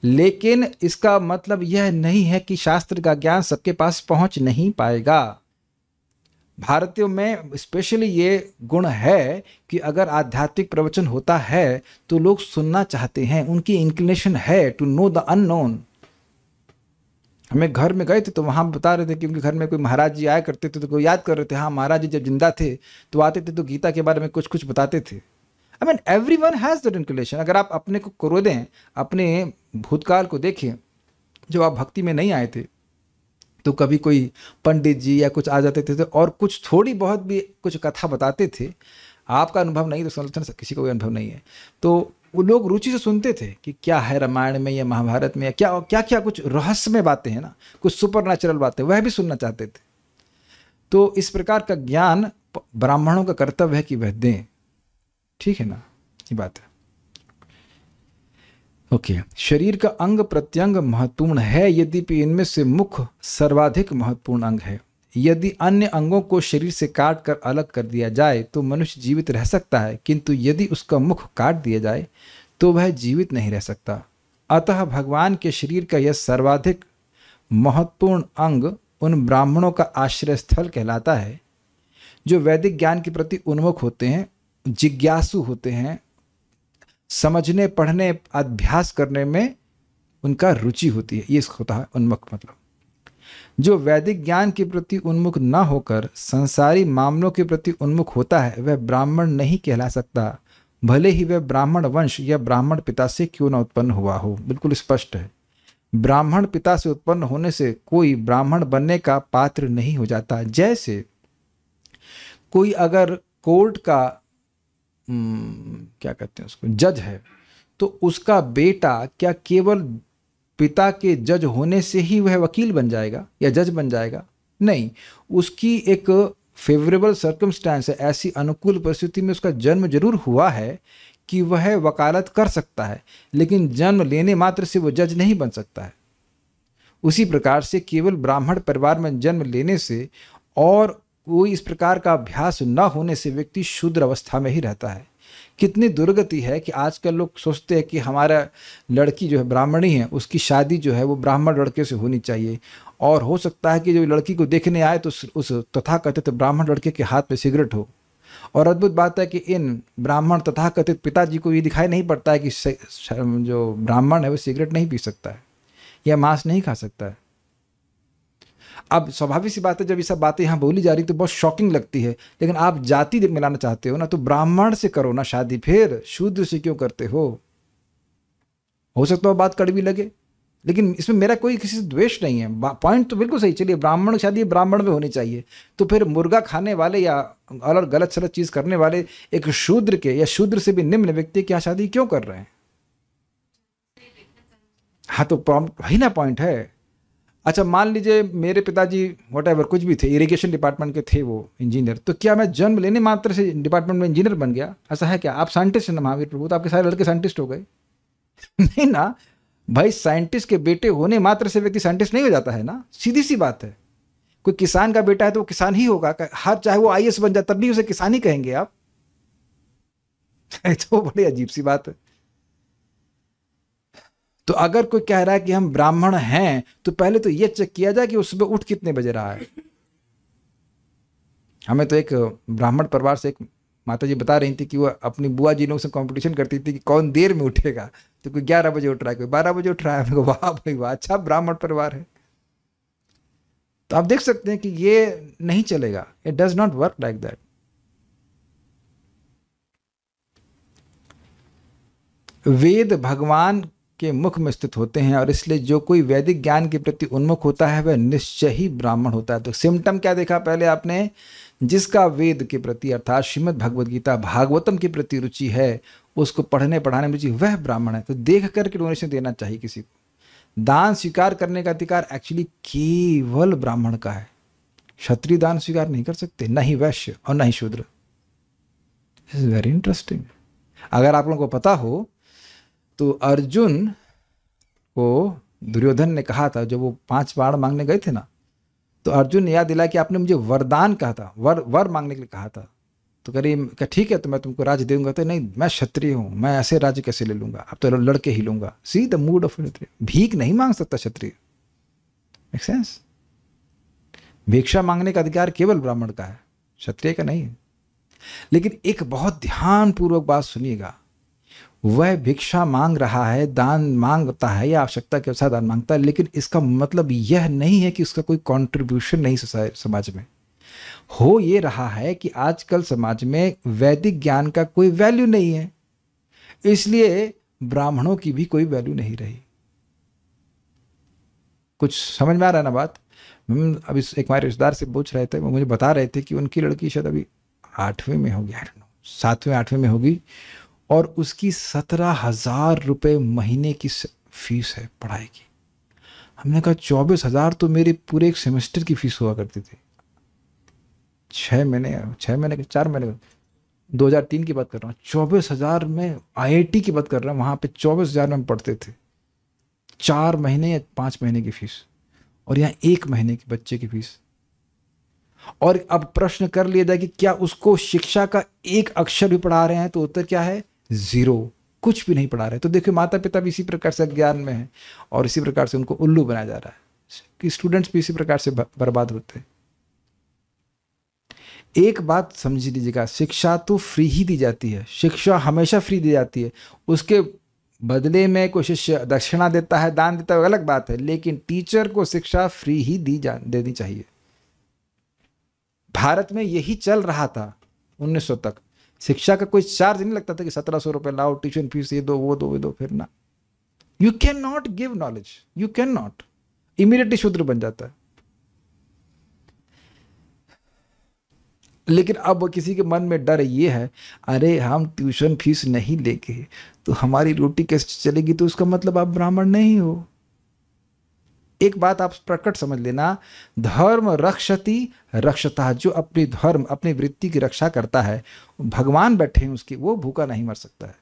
लेकिन इसका मतलब यह नहीं है कि शास्त्र का ज्ञान सबके पास पहुंच नहीं पाएगा। भारतीयों में स्पेशली ये गुण है कि अगर आध्यात्मिक प्रवचन होता है तो लोग सुनना चाहते हैं, उनकी इंक्लिनेशन है टू नो द अननोन। हमें घर में गए थे तो वहाँ बता रहे थे कि उनके घर में कोई महाराज जी आया करते थे तो कोई याद कर रहे थे, हाँ महाराज जी जब जिंदा थे तो आते थे तो गीता के बारे में कुछ कुछ बताते थे। I mean everyone has that inclination. अगर आप अपने को करो दें, अपने भूतकाल को देखें, जब आप भक्ति में नहीं आए थे तो कभी कोई पंडित जी या कुछ आ जाते थे और कुछ थोड़ी बहुत भी कुछ कथा बताते थे। आपका अनुभव नहीं तो समझते किसी को भी अनुभव नहीं है, तो वो लोग रुचि से सुनते थे कि क्या है रामायण में या महाभारत में या क्या क्या क्या कुछ रहस्यमय बातें हैं ना, कुछ सुपर नेचुरल बातें, वह भी सुनना चाहते थे। तो इस प्रकार का ज्ञान ब्राह्मणों का कर्तव्य है कि वह दें। ठीक है ना, ये बात है। ओके, शरीर का अंग प्रत्यंग महत्वपूर्ण है, यद्यपि इनमें से मुख सर्वाधिक महत्वपूर्ण अंग है। यदि अन्य अंगों को शरीर से काट कर अलग कर दिया जाए तो मनुष्य जीवित रह सकता है, किंतु यदि उसका मुख काट दिया जाए तो वह जीवित नहीं रह सकता। अतः भगवान के शरीर का यह सर्वाधिक महत्वपूर्ण अंग उन ब्राह्मणों का आश्रय स्थल कहलाता है जो वैदिक ज्ञान के प्रति उन्मुख होते हैं, जिज्ञासु होते हैं, समझने पढ़ने अभ्यास करने में उनका रुचि होती है। ये होता है उन्मुख। मतलब जो वैदिक ज्ञान के प्रति उन्मुख न होकर संसारी मामलों के प्रति उन्मुख होता है वह ब्राह्मण नहीं कहला सकता, भले ही वह ब्राह्मण वंश या ब्राह्मण पिता से क्यों न उत्पन्न हुआ हो। बिल्कुल स्पष्ट है, ब्राह्मण पिता से उत्पन्न होने से कोई ब्राह्मण बनने का पात्र नहीं हो जाता। जैसे कोई अगर कोर्ट का क्या कहते हैं उसको, जज है, तो उसका बेटा क्या केवल पिता के जज होने से ही वह वकील बन जाएगा या जज बन जाएगा? नहीं, उसकी एक फेवरेबल सर्कमस्टांस है, ऐसी अनुकूल परिस्थिति में उसका जन्म जरूर हुआ है कि वह वकालत कर सकता है, लेकिन जन्म लेने मात्र से वो जज नहीं बन सकता है। उसी प्रकार से केवल ब्राह्मण परिवार में जन्म लेने से और कोई इस प्रकार का अभ्यास न होने से व्यक्ति शूद्र अवस्था में ही रहता है। कितनी दुर्गति है कि आजकल लोग सोचते हैं कि हमारा लड़की जो है ब्राह्मणी है, उसकी शादी जो है वो ब्राह्मण लड़के से होनी चाहिए, और हो सकता है कि जो लड़की को देखने आए तो उस तथाकथित ब्राह्मण लड़के के हाथ में सिगरेट हो। और अद्भुत बात है कि इन ब्राह्मण तथाकथित पिताजी को ये दिखाई नहीं पड़ता है कि जो ब्राह्मण है वो सिगरेट नहीं पी सकता है या मांस नहीं खा सकता है। अब स्वाभाविक सी बात है, जब ये सब बातें यहाँ बोली जा रही तो बहुत शॉकिंग लगती है, लेकिन आप जाति मिलाना चाहते हो ना तो ब्राह्मण से करो ना शादी, फिर शूद्र से क्यों करते हो सकता है बात कड़वी लगे, लेकिन इसमें मेरा कोई किसी से द्वेष नहीं है। पॉइंट तो बिल्कुल सही। चलिए, ब्राह्मण की शादी ब्राह्मण में होनी चाहिए, तो फिर मुर्गा खाने वाले या अलग गलत सलत चीज़ करने वाले एक शूद्र के या शूद्र से भी निम्न व्यक्ति की शादी क्यों कर रहे हैं? हाँ, तो वही ना पॉइंट है। अच्छा, मान लीजिए मेरे पिताजी व्हाटएवर कुछ भी थे, इरिगेशन डिपार्टमेंट के थे वो इंजीनियर, तो क्या मैं जन्म लेने मात्र से डिपार्टमेंट में इंजीनियर बन गया? ऐसा है क्या? आप साइंटिस्ट हैं ना महावीर प्रभु, तो आपके सारे लड़के साइंटिस्ट हो गए? नहीं ना भाई, साइंटिस्ट के बेटे होने मात्र से व्यक्ति साइंटिस्ट नहीं हो जाता है ना, सीधी सी बात है। कोई किसान का बेटा है तो वो किसान ही होगा, हर चाहे वो आईएएस बन जाए तब भी उसे किसान ही कहेंगे आप। तो बड़ी अजीब सी बात है। तो अगर कोई कह रहा है कि हम ब्राह्मण हैं तो पहले तो ये चेक किया जाए कि वो सुबह उठ कितने बजे रहा है। हमें तो एक ब्राह्मण परिवार से एक माता जी बता रही थी कि वो अपनी बुआ जी लोगों से कंपटीशन करती थी कि कौन देर में उठेगा, तो कोई 11 बजे उठ रहा है, कोई 12 बजे उठ रहा है। वाह भाई वाह, अच्छा ब्राह्मण परिवार है। तो आप देख सकते हैं कि ये नहीं चलेगा, it does not work like that. Veda भगवान के मुख में स्थित होते हैं और इसलिए जो कोई वैदिक ज्ञान के प्रति उन्मुख होता है वह निश्चय ही ब्राह्मण होता है। तो सिम्टम क्या देखा पहले आपने, जिसका वेद के प्रति अर्थात श्रीमद् भगवद गीता भागवतम के प्रति रुचि है, उसको पढ़ने पढ़ाने में रुचि, वह ब्राह्मण है। तो देख करके डोनेशन देना चाहिए किसी को। दान स्वीकार करने का अधिकार एक्चुअली केवल ब्राह्मण का है। क्षत्रिय दान स्वीकार नहीं कर सकते, न ही वैश्य और न ही शूद्र। This is very interesting. अगर आप लोगों को पता हो तो अर्जुन को दुर्योधन ने कहा था, जब वो 5 बाण मांगने गए थे ना, तो अर्जुन ने याद दिलाया कि आपने मुझे वरदान कहा था, वर मांगने के लिए कहा था। तो कह ठीक है, तो मैं तुमको राज्य दूंगा। तो नहीं, मैं क्षत्रिय हूं, मैं ऐसे राज्य कैसे ले लूंगा, अब तो लड़के ही लूंगा। सी द मूड ऑफ क्षत्रिय। भीख नहीं मांग सकता क्षत्रिय। Make sense? भिक्षा मांगने का अधिकार केवल ब्राह्मण का है, क्षत्रिय का नहीं है। लेकिन एक बहुत ध्यानपूर्वक बात सुनिएगा, वह भिक्षा मांग रहा है, दान मांगता है या आवश्यकता के अनुसार दान मांगता है, लेकिन इसका मतलब यह नहीं है कि उसका कोई कंट्रीब्यूशन नहीं समाज में हो। ये रहा है कि आजकल समाज में वैदिक ज्ञान का कोई वैल्यू नहीं है, इसलिए ब्राह्मणों की भी कोई वैल्यू नहीं रही। कुछ समझ में आ रहा है ना बात? अभी एक हमारे रिश्तेदार से पूछ रहे थे, वो मुझे बता रहे थे कि उनकी लड़की शायद अभी 8वीं में होगी, 7वें 8वें में होगी, और उसकी 17,000 रुपये महीने की फीस है पढ़ाई की। हमने कहा 24,000 तो मेरे पूरे एक सेमेस्टर की फीस हुआ करती थी। 4 महीने 2003 की बात कर रहा हूँ। 24,000 में IIT की बात कर रहा हूँ, वहाँ पे 24,000 में हम पढ़ते थे। 4 महीने या 5 महीने की फीस, और यहाँ 1 महीने की बच्चे की फीस। और अब प्रश्न कर लिया जाए कि क्या उसको शिक्षा का एक अक्षर भी पढ़ा रहे हैं, तो उत्तर क्या है? 0, कुछ भी नहीं पढ़ा रहे। तो देखिए, माता पिता भी इसी प्रकार से अज्ञान में है और इसी प्रकार से उनको उल्लू बनाया जा रहा है कि स्टूडेंट्स भी इसी प्रकार से बर्बाद होते हैं। एक बात समझ लीजिएगा, शिक्षा तो फ्री ही दी जाती है, शिक्षा हमेशा फ्री दी जाती है। उसके बदले में कोई शिष्य दक्षिणा देता है, दान देता है, अलग बात है, लेकिन टीचर को शिक्षा फ्री ही देनी चाहिए। भारत में यही चल रहा था 1900 तक। शिक्षा का कोई चार्ज नहीं लगता था कि 1700 रुपये लाओ, ट्यूशन फीस ये दो, वो दो, फिर ना। You can not give knowledge, you can not, immediately शूद्र बन जाता है। लेकिन अब किसी के मन में डर ये है, अरे हम ट्यूशन फीस नहीं लेके तो हमारी रोटी कैसे चलेगी, तो उसका मतलब आप ब्राह्मण नहीं हो। एक बात आप प्रकट समझ लेना, धर्म रक्षति रक्षता। जो अपनी धर्म, अपनी वृत्ति की रक्षा करता है, भगवान बैठे हैं उसकी, वो भूखा नहीं मर सकता है।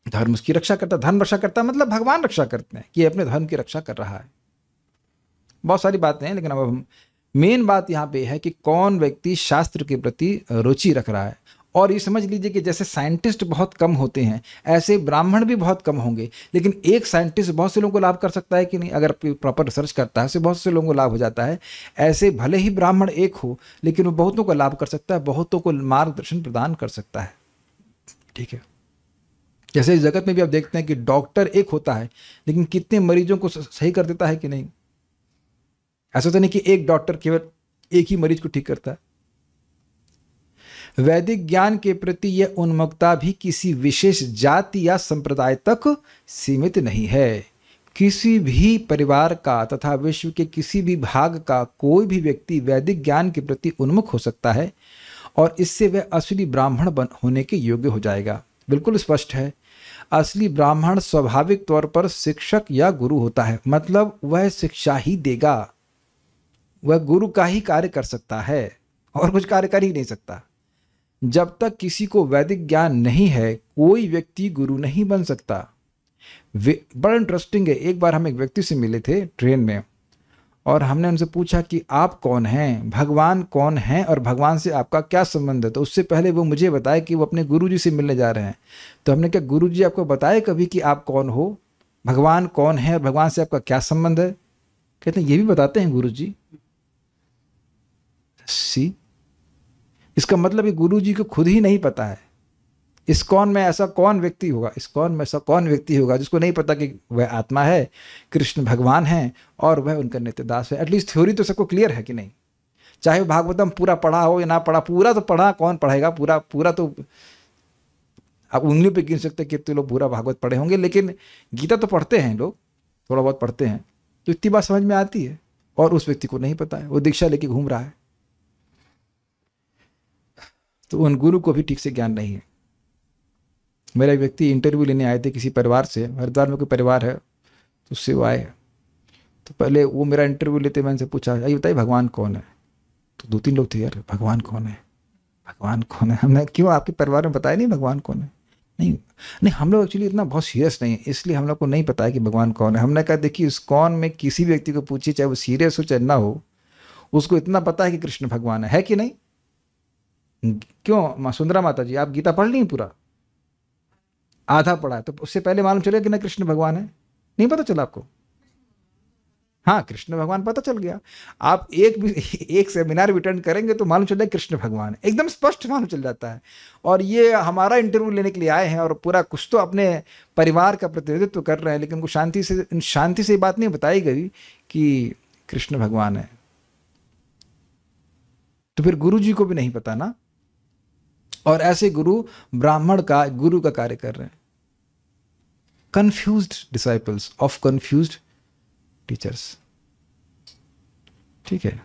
धर्म उसकी रक्षा करता, धर्म रक्षा करता मतलब भगवान रक्षा करते हैं कि अपने धर्म की रक्षा कर रहा है। बहुत सारी बातें हैं, लेकिन अब हम मेन बात यहाँ पे है कि कौन व्यक्ति शास्त्र के प्रति रुचि रख रहा है। और ये समझ लीजिए कि जैसे साइंटिस्ट बहुत कम होते हैं, ऐसे ब्राह्मण भी बहुत कम होंगे। लेकिन एक साइंटिस्ट बहुत से लोगों को लाभ कर सकता है कि नहीं, अगर प्रॉपर रिसर्च करता है, उससे बहुत से लोगों को लाभ हो जाता है। ऐसे भले ही ब्राह्मण एक हो, लेकिन वो बहुतों को लाभ कर सकता है, बहुतों को मार्गदर्शन प्रदान कर सकता है। ठीक है, जैसे इस जगत में भी आप देखते हैं कि डॉक्टर एक होता है, लेकिन कितने मरीजों को सही कर देता है कि नहीं। ऐसा तो नहीं कि एक डॉक्टर केवल एक ही मरीज को ठीक करता है। वैदिक ज्ञान के प्रति यह उन्मुखता भी किसी विशेष जाति या संप्रदाय तक सीमित नहीं है। किसी भी परिवार का तथा विश्व के किसी भी भाग का कोई भी व्यक्ति वैदिक ज्ञान के प्रति उन्मुख हो सकता है और इससे वह असली ब्राह्मण होने के योग्य हो जाएगा। बिल्कुल स्पष्ट है, असली ब्राह्मण स्वाभाविक तौर पर शिक्षक या गुरु होता है, मतलब वह शिक्षा ही देगा, वह गुरु का ही कार्य कर सकता है और कुछ कार्य कर ही नहीं सकता। जब तक किसी को वैदिक ज्ञान नहीं है, कोई व्यक्ति गुरु नहीं बन सकता। बड़ा इंटरेस्टिंग है, एक बार हम एक व्यक्ति से मिले थे ट्रेन में और हमने उनसे पूछा कि आप कौन हैं, भगवान कौन हैं और भगवान से आपका क्या संबंध है। तो उससे पहले वो मुझे बताए कि वो अपने गुरुजी से मिलने जा रहे हैं। तो हमने कहा, गुरुजी आपको बताए कभी कि आप कौन हो, भगवान कौन है और भगवान से आपका क्या संबंध है? कहते हैं ये भी बताते हैं गुरुजी। सी इसका मतलब ये गुरु जी को खुद ही नहीं पता है। इस्कॉन में ऐसा कौन व्यक्ति होगा, इस्कॉन में ऐसा कौन व्यक्ति होगा जिसको नहीं पता कि वह आत्मा है, कृष्ण भगवान है और वह उनका नित्यदास है। एटलीस्ट थ्योरी तो सबको क्लियर है कि नहीं? चाहे वो भागवतम पूरा पढ़ा हो या ना पढ़ा, पूरा तो पढ़ा, कौन पढ़ेगा पूरा? पूरा तो आप उंगलियों पे गिन सकते कितने लोग पूरा भागवत पढ़े होंगे, लेकिन गीता तो पढ़ते हैं लोग, थोड़ा बहुत पढ़ते हैं, तो इतनी बात समझ में आती है। और उस व्यक्ति को नहीं पता है, वो दीक्षा लेके घूम रहा है, तो उन गुरु को भी ठीक से ज्ञान नहीं है। मेरा एक व्यक्ति इंटरव्यू लेने आए थे किसी परिवार से, हरिद्वार में कोई परिवार है, तो उससे वो आए। तो पहले वो मेरा इंटरव्यू लेते मैंने से पूछा, ये बताइए भगवान कौन है? तो 2-3 लोग थे, यार भगवान कौन है, भगवान कौन है? हमने, क्यों आपके परिवार में बताया नहीं भगवान कौन है? नहीं हम लोग एक्चुअली इतना बहुत सीरियस नहीं है, इसलिए हम लोग को नहीं पता है कि भगवान कौन है। हमने कहा देखिए, इस्कॉन में किसी व्यक्ति को पूछिए, चाहे वो सीरियस हो चाहे ना हो, उसको इतना पता है कि कृष्ण भगवान है कि नहीं? क्यों सुंदरा माता जी, आप गीता पढ़ ली पूरा? आधा पढ़ा है, तो उससे पहले मालूम चलेगा कि ना कृष्ण भगवान है? नहीं पता चला आपको? हाँ, कृष्ण भगवान पता चल गया। आप एक सेमिनार भी अटेंड करेंगे तो मालूम चल जाएगा कृष्ण भगवान है, एकदम स्पष्ट मालूम चल जाता है। और ये हमारा इंटरव्यू लेने के लिए आए हैं और पूरा कुछ तो अपने परिवार का प्रतिनिधित्व कर रहे हैं, लेकिन उनको शांति से बात नहीं बताई गई कि कृष्ण भगवान है। तो फिर गुरु जी को भी नहीं पता ना। और ऐसे गुरु ब्राह्मण का, गुरु का कार्य कर रहे हैं। Confused disciples of confused teachers. ठीक है,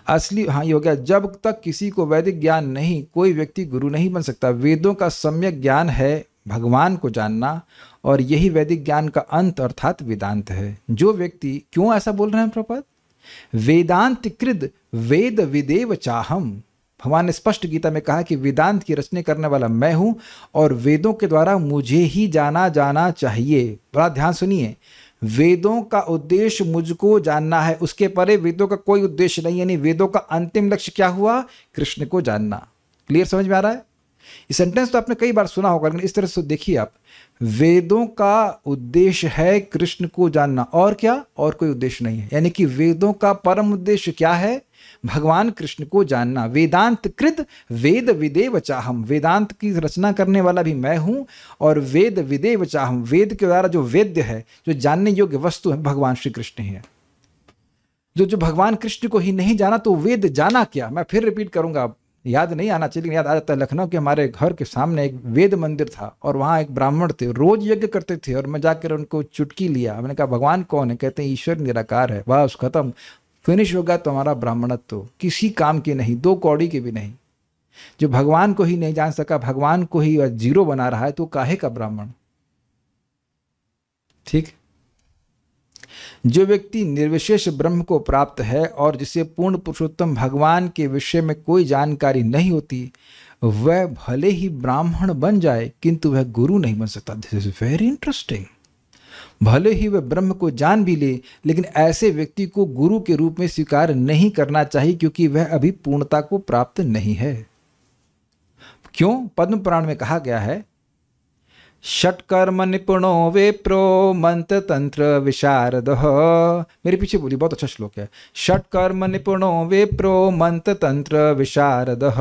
असली हाँ ये हो गया। जब तक किसी को वैदिक ज्ञान नहीं, कोई व्यक्ति गुरु नहीं बन सकता। वेदों का सम्यक ज्ञान है भगवान को जानना, और यही वैदिक ज्ञान का अंत अर्थात वेदांत है। जो व्यक्ति, क्यों ऐसा बोल रहे हैं प्रभुपाद? वेदांत कृद वेद विदेव चाहम। भगवान ने स्पष्ट गीता में कहा कि वेदांत की रचना करने वाला मैं हूं और वेदों के द्वारा मुझे ही जाना चाहिए। बड़ा ध्यान सुनिए, वेदों का उद्देश्य मुझको जानना है, उसके परे वेदों का कोई उद्देश्य नहीं। यानी वेदों का अंतिम लक्ष्य क्या हुआ? कृष्ण को जानना। क्लियर समझ में आ रहा है? ये सेंटेंस तो आपने कई बार सुना होगा, लेकिन इस तरह से देखिए आप, वेदों का उद्देश्य है कृष्ण को जानना, और क्या? और कोई उद्देश्य नहीं है। यानी कि वेदों का परम उद्देश्य क्या है? भगवान कृष्ण को जानना। वेदांत कृत वेद विदेव चाहम। वेदांत की रचना करने वाला भी मैं हूं और वेद विदेव चाहम। वेद के द्वारा जो वेद्य है, जो जानने योग्य वस्तु है, भगवान श्री कृष्ण ही है। जो भगवान कृष्ण को ही नहीं जाना तो वेद जाना क्या? मैं फिर रिपीट करूंगा, याद नहीं आना चाहिए, याद आ जाता है। लखनऊ के हमारे घर के सामने एक वेद मंदिर था और वहाँ एक ब्राह्मण थे, रोज यज्ञ करते थे, और मैं जाकर उनको चुटकी लिया। मैंने कहा भगवान कौन है? कहते हैं ईश्वर निराकार है। बस खत्म, फिनिश होगा तुम्हारा ब्राह्मणत्व तो किसी काम के नहीं, 2 कौड़ी के भी नहीं। जो भगवान को ही नहीं जान सका, भगवान को ही जीरो बना रहा है, तो काहे का ब्राह्मण? ठीक। जो व्यक्ति निर्विशेष ब्रह्म को प्राप्त है और जिसे पूर्ण पुरुषोत्तम भगवान के विषय में कोई जानकारी नहीं होती, वह भले ही ब्राह्मण बन जाए किंतु वह गुरु नहीं बन सकता। This is very interesting. भले ही वह ब्रह्म को जान भी ले, लेकिन ऐसे व्यक्ति को गुरु के रूप में स्वीकार नहीं करना चाहिए, क्योंकि वह अभी पूर्णता को प्राप्त नहीं है। क्यों? पद्म पुराण में कहा गया है, षट्कर्म निपुणो विप्रो मंत्र तंत्र विशारदः। मेरे पीछे बोली, बहुत अच्छा श्लोक है। षट्कर्म निपुणो विप्रो मंत्र तंत्र विशारदः।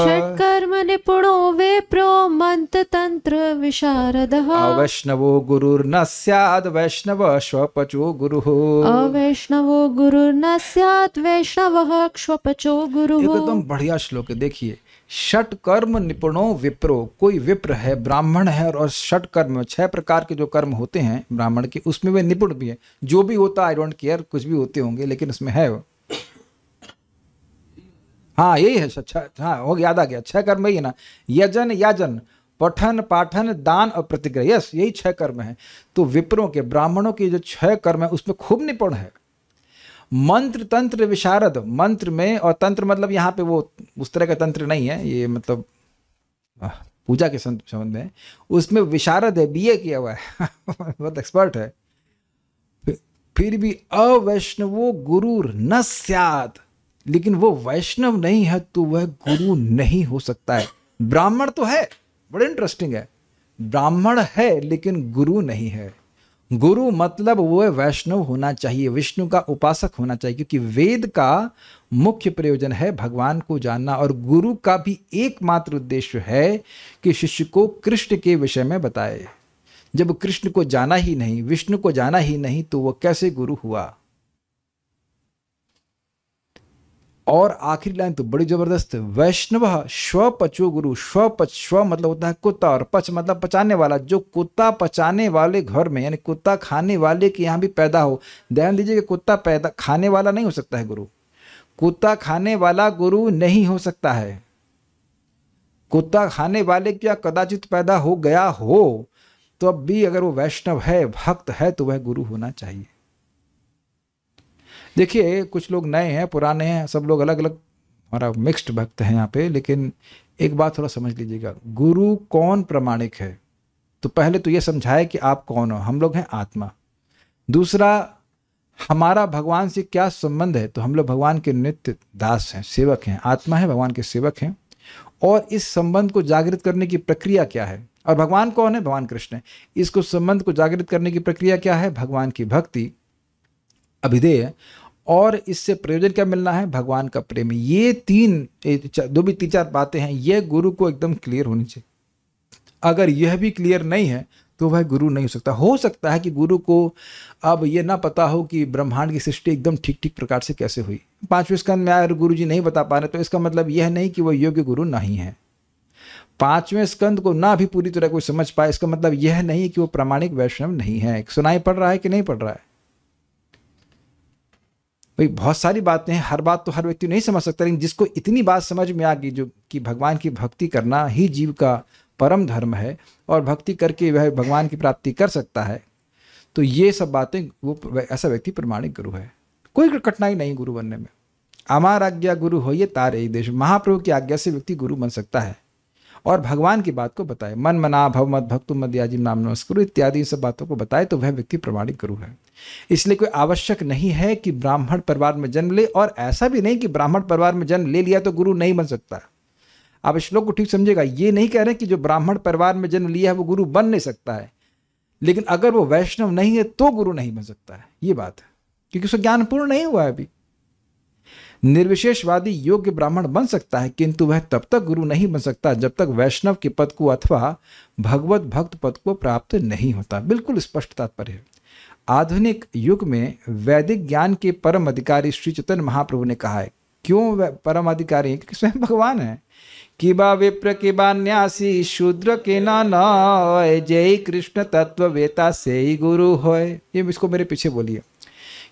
षट्कर्म निपुणो विप्रो मंत्र तंत्र विशारदः। अवैष्णवो गुरुर्न स्याद् वैष्णव श्वपचो गुरुः। अवैष्णवो गुरुर्न स्यात् वैष्णवः श्वपचो गुरुः। एकदम बढ़िया श्लोक है। देखिए, षट कर्म निपुणो विप्रो, कोई विप्र है, ब्राह्मण है, और षट कर्म 6 प्रकार के जो कर्म होते हैं ब्राह्मण के, उसमें वे निपुण भी है। जो भी होता आई डोंट केयर, कुछ भी होते होंगे, लेकिन उसमें है वो। हाँ यही है। हाँ हो गया, याद आ गया। 6 कर्म यही है ना, यजन याजन पठन पाठन दान और प्रतिग्रह। यस, यही 6 कर्म है। तो विप्रों के, ब्राह्मणों के जो 6 कर्म है उसमें खूब निपुण है। मंत्र तंत्र विशारद, मंत्र में, और तंत्र मतलब यहाँ पे वो उस तरह का तंत्र नहीं है, ये मतलब पूजा के संबंध में, उसमें विशारद है, बीए किया हुआ है बहुत एक्सपर्ट है। फिर भी अवैष्णवो गुरुर न स्यात्, लेकिन वो वैष्णव नहीं है तो वह गुरु नहीं हो सकता है। ब्राह्मण तो है, बड़ा इंटरेस्टिंग है, ब्राह्मण है लेकिन गुरु नहीं है। गुरु मतलब वो वैष्णव होना चाहिए, विष्णु का उपासक होना चाहिए, क्योंकि वेद का मुख्य प्रयोजन है भगवान को जानना, और गुरु का भी एकमात्र उद्देश्य है कि शिष्य को कृष्ण के विषय में बताए। जब कृष्ण को जाना ही नहीं, विष्णु को जाना ही नहीं, तो वो कैसे गुरु हुआ। और आखिरी लाइन तो बड़ी जबरदस्त, वैष्णव स्वपचो गुरु। स्व मतलब होता है कुत्ता, और पच मतलब पचाने वाला। जो कुत्ता पचाने वाले घर में, यानी कुत्ता खाने वाले के यहाँ भी पैदा हो। ध्यान दीजिए कि कुत्ता पैदा खाने वाला नहीं हो सकता है गुरु, कुत्ता खाने वाला गुरु नहीं हो सकता है। कुत्ता खाने वाले क्या कदाचित पैदा हो गया हो, तो अब भी अगर वो वैष्णव है, भक्त है, तो वह गुरु होना चाहिए। देखिए कुछ लोग नए हैं, पुराने हैं, सब लोग अलग अलग, हमारा मिक्स्ड भक्त है यहाँ पे। लेकिन एक बात थोड़ा समझ लीजिएगा, गुरु कौन प्रमाणिक है। तो पहले तो ये समझाए कि आप कौन हो। हम लोग हैं आत्मा। दूसरा, हमारा भगवान से क्या संबंध है। तो हम लोग भगवान के नित्य दास हैं, सेवक हैं। आत्मा है, भगवान के सेवक हैं। और इस संबंध को जागृत करने की प्रक्रिया क्या है। और भगवान कौन है, भगवान कृष्ण है। इसको संबंध को जागृत करने की प्रक्रिया क्या है, भगवान की भक्ति, अभिधेय, और इससे प्रयोजन क्या मिलना है, भगवान का प्रेम। ये तीन तीन चार बातें हैं, ये गुरु को एकदम क्लियर होनी चाहिए। अगर यह भी क्लियर नहीं है तो वह गुरु नहीं हो सकता। हो सकता है कि गुरु को अब ये ना पता हो कि ब्रह्मांड की सृष्टि एकदम ठीक ठीक प्रकार से कैसे हुई। 5वें स्कंद में अगर गुरु जी नहीं बता पा रहे, तो इसका मतलब यह नहीं कि वह योग्य गुरु नहीं है। 5वें स्कंद को ना भी पूरी तरह कोई समझ पाए, इसका मतलब यह नहीं कि वो प्रामाणिक वैष्णव नहीं है। सुनाई पड़ रहा है कि नहीं पड़ रहा है भाई। बहुत सारी बातें हैं, हर बात तो हर व्यक्ति नहीं समझ सकता, लेकिन जिसको इतनी बात समझ में आ गई जो कि भगवान की भक्ति करना ही जीव का परम धर्म है, और भक्ति करके वह भगवान की प्राप्ति कर सकता है, तो ये सब बातें, वो ऐसा व्यक्ति प्रमाणिक गुरु है। कोई कठिनाई नहीं गुरु बनने में। अमार आज्ञा गुरु होइए तारे देश। महाप्रभु की आज्ञा से व्यक्ति गुरु बन सकता है और भगवान की बात को बताए। मन मना भव मत भक्तु मद्याजिम नाम नमस्कुरु इत्यादि सब बातों को बताए, तो वह व्यक्ति प्रमाणिक गुरु है। इसलिए कोई आवश्यक नहीं है कि ब्राह्मण परिवार में जन्म ले, और ऐसा भी नहीं कि ब्राह्मण परिवार में जन्म ले लिया तो गुरु नहीं बन सकता। आप इस श्लोक को ठीक समझिएगा, ये नहीं कह रहे कि जो ब्राह्मण परिवार में जन्म लिया है वो गुरु बन नहीं सकता है, लेकिन अगर वो वैष्णव नहीं है तो गुरु नहीं बन सकता है। ये बात है, क्योंकि उसका ज्ञान पूर्ण नहीं हुआ है अभी। निर्विशेषवादी योग्य ब्राह्मण बन सकता है, किंतु वह तब तक गुरु नहीं बन सकता जब तक वैष्णव के पद को अथवा भगवत भक्त पद को प्राप्त नहीं होता। बिल्कुल स्पष्ट तात्पर्य है। आधुनिक युग में वैदिक ज्ञान के परम अधिकारी श्री चैतन्य महाप्रभु ने कहा है। क्यों वह परम अधिकारी है? क्योंकि स्वयं भगवान है। किबा विप्र किबा न्यासी शूद्र के नाना जय कृष्ण तत्व वेता से ही गुरु होय। ये इसको मेरे पीछे बोलिए।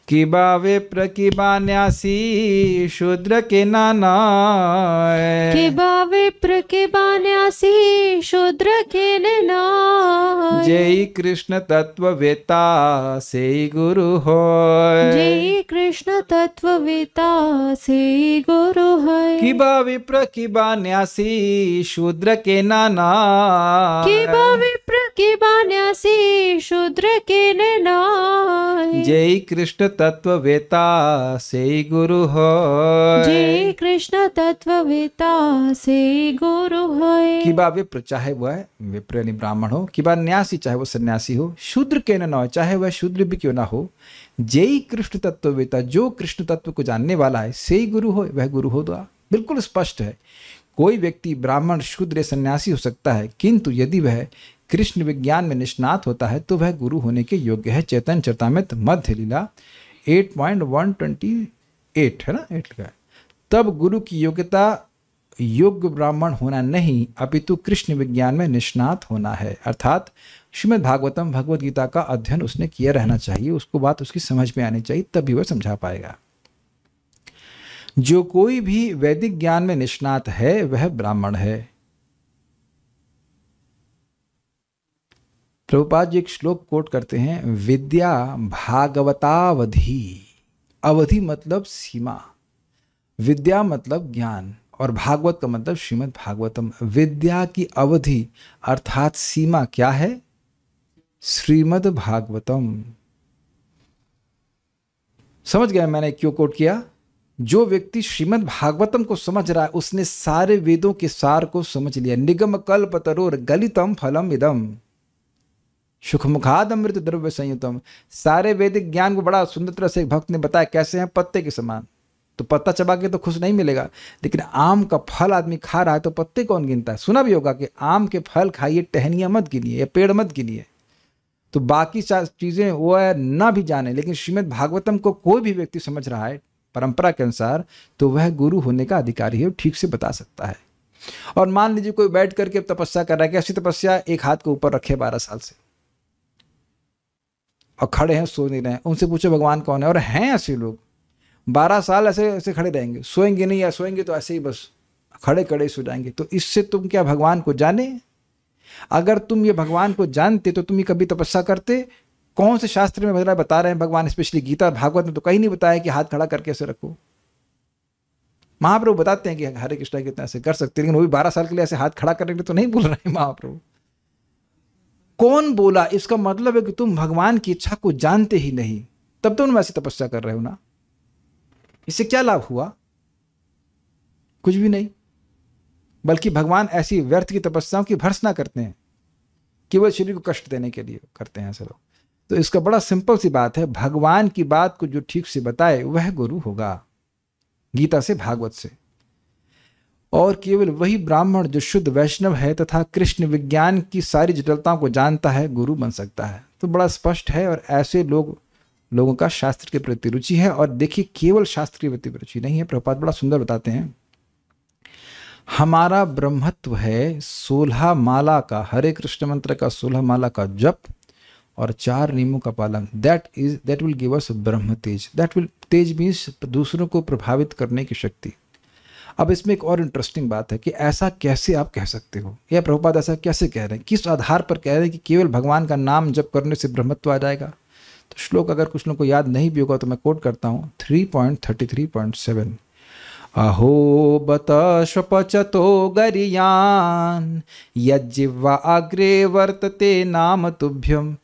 किबा विप्र किबा न्यासी शूद्र के नाना, किबा विप्र किबा न्यासी शूद्र के नाना, जय कृष्ण तत्व वेता से ही गुरु होय। जय कृष्ण तत्व वेता से गुरु है। किबा विप्र किबा न्यासी शूद्र के नाना, किबा विप्र किबा न्यासी शूद्र के नाना, जय कृष्ण तत्व वेता से गुरु होय। जय कृष्ण तत्व वेता से गुरु है। किबा विप्र, चाहे वह विप्र यानी ब्राह्मण हो, किबा न्यासी, चाहे वह सन्यासी हो, शूद्र के न हो, चाहे वह शूद्र भी क्यों ना हो, जय कृष्ण तत्व वेता, जो कृष्ण तत्व को जानने वाला है, से ही गुरु हो, वह गुरु हो। बिल्कुल स्पष्ट है। कोई व्यक्ति ब्राह्मण शूद्र सन्यासी हो सकता है, किंतु यदि वह कृष्ण विज्ञान में निष्णात होता है तो वह गुरु होने के योग्य है। चैतन्य चरितामृत मध्य लीला 8.128 है ना, 8 का। तब गुरु की योग्यता योग्य ब्राह्मण होना नहीं, अपितु कृष्ण विज्ञान में निष्णात होना है। अर्थात श्रीमद् भागवतम भगवद गीता का अध्ययन उसने किया रहना चाहिए, उसको बात उसकी समझ में आनी चाहिए, तभी वह समझा पाएगा। जो कोई भी वैदिक ज्ञान में निष्णात है वह ब्राह्मण है। प्रभुपाद जी एक श्लोक कोट करते हैं, विद्या भागवतावधि। अवधि मतलब सीमा, विद्या मतलब ज्ञान, और भागवत का मतलब श्रीमद् भागवतम। विद्या की अवधि अर्थात सीमा क्या है? श्रीमद् भागवतम। समझ गए मैंने क्यों कोट किया? जो व्यक्ति श्रीमद् भागवतम को समझ रहा है उसने सारे वेदों के सार को समझ लिया। निगम कल्पतरोर गलितम फलम इदम। सुखमुखाद अमृत द्रव्य संयुतम। सारे वैदिक ज्ञान को बड़ा सुंदर तरह से एक भक्त ने बताया कैसे हैं पत्ते के समान। तो पत्ता चबा के तो खुश नहीं मिलेगा, लेकिन आम का फल आदमी खा रहा है तो पत्ते कौन गिनता है। सुना भी होगा कि आम के फल खाइए, टहनियाँ मत गिनिए या पेड़ मत गिनिए। तो बाकी चीज़ें वो है ना भी जाने, लेकिन श्रीमद् भागवतम को कोई भी व्यक्ति समझ रहा है परंपरा के अनुसार तो वह गुरु होने का अधिकारी है, ठीक से बता सकता है। और मान लीजिए कोई बैठ करके तपस्या कर रहा है, कैसी तपस्या, एक हाथ को ऊपर रखे 12 साल से और खड़े हैं, सो नहीं रहे हैं। उनसे पूछो भगवान कौन है, और हैं ऐसे लोग 12 साल ऐसे ऐसे खड़े रहेंगे, सोएंगे नहीं, या सोएंगे तो ऐसे ही बस खड़े खड़े सो जाएंगे। तो इससे तुम क्या भगवान को जाने? अगर तुम ये भगवान को जानते तो तुम ये कभी तपस्या करते? कौन से शास्त्र में बता रहे हैं भगवान, स्पेशली गीता भागवत में तो कहीं नहीं बताया कि हाथ खड़ा करके ऐसे रखो। महाप्रभु बताते हैं कि हरे कृष्णा कितना ऐसे कर सकते, लेकिन वो भी 12 साल के लिए ऐसे हाथ खड़ा करने के लिए तो नहीं बोल रहे हैं महाप्रभु। कौन बोला? इसका मतलब है कि तुम भगवान की इच्छा को जानते ही नहीं, तब तुम वैसे तपस्या कर रहे हो ना। इससे क्या लाभ हुआ? कुछ भी नहीं, बल्कि भगवान ऐसी व्यर्थ की तपस्याओं की भर्त्सना करते हैं, केवल शरीर को कष्ट देने के लिए करते हैं ऐसे लोग। तो इसका बड़ा सिंपल सी बात है, भगवान की बात को जो ठीक से बताए वह गुरु होगा, गीता से भागवत से। और केवल वही ब्राह्मण जो शुद्ध वैष्णव है तथा कृष्ण विज्ञान की सारी जटिलताओं को जानता है गुरु बन सकता है। तो बड़ा स्पष्ट है, और ऐसे लोगों का शास्त्र के प्रति रुचि है। और देखिए, केवल शास्त्र के प्रति रुचि नहीं है, प्रभुपाद बड़ा सुंदर बताते हैं, हमारा ब्रह्मत्व है 16 माला का, हरे कृष्ण मंत्र का 16 माला का जप और 4 नियमों का पालन। That will give us Brahma Tej. Tej means दूसरों को प्रभावित करने की शक्ति। अब इसमें एक और इंटरेस्टिंग बात है कि ऐसा कैसे आप कह सकते हो, या प्रभुपाद ऐसा कैसे कह रहे हैं, किस आधार पर कह रहे हैं कि केवल भगवान का नाम जप करने से ब्रह्मत्व आ जाएगा। तो श्लोक अगर कुछ लोगों को याद नहीं भी होगा तो मैं कोट करता हूँ, 3.33.7। अहो बत स्वपचतो गरियान यज्जिह्वा अग्रे वर्तते नाम तुभ्यम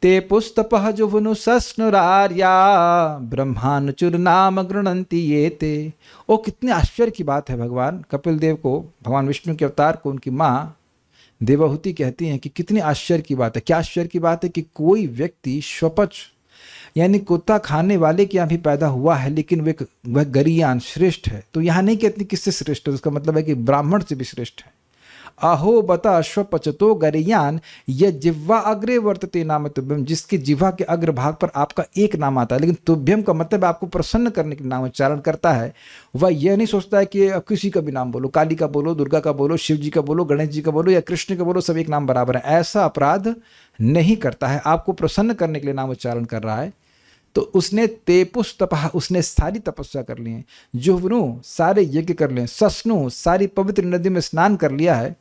ते पुस्तपः जुवनु सस्नुरार्या ब्रह्मानुचुर नाम गृणंति ये ते। ओ कितने आश्चर्य की बात है, भगवान कपिल देव को, भगवान विष्णु के अवतार को उनकी माँ देवहूति कहती हैं कि कितनी आश्चर्य की बात है। क्या आश्चर्य की बात है कि कोई व्यक्ति स्वपच यानी कुत्ता खाने वाले के यहाँ भी पैदा हुआ है, लेकिन वह गरियान श्रेष्ठ है। तो यहाँ नहीं कहती किससे श्रेष्ठ है, उसका मतलब है कि ब्राह्मण से भी श्रेष्ठ है। अहो बता अश्वपचतो गरियान यह जिह्वा अग्रे वर्तते नाम तुभ्यम, जिसकी जिह्वा के अग्रभाग पर आपका एक नाम आता है, लेकिन तुभ्यम का मतलब आपको प्रसन्न करने के नाम उच्चारण करता है। वह यह नहीं सोचता है कि किसी का भी नाम बोलो, काली का बोलो, दुर्गा का बोलो, शिव जी का बोलो, गणेश जी का बोलो या कृष्ण का बोलो, सब एक नाम बराबर है। ऐसा अपराध नहीं करता है, आपको प्रसन्न करने के लिए नाम उच्चारण कर रहा है। तो उसने तेपुस तपह, उसने सारी तपस्या कर ली है, जुह्वनु सारे यज्ञ कर लिए, सस्नु सारी पवित्र नदी में स्नान कर लिया है,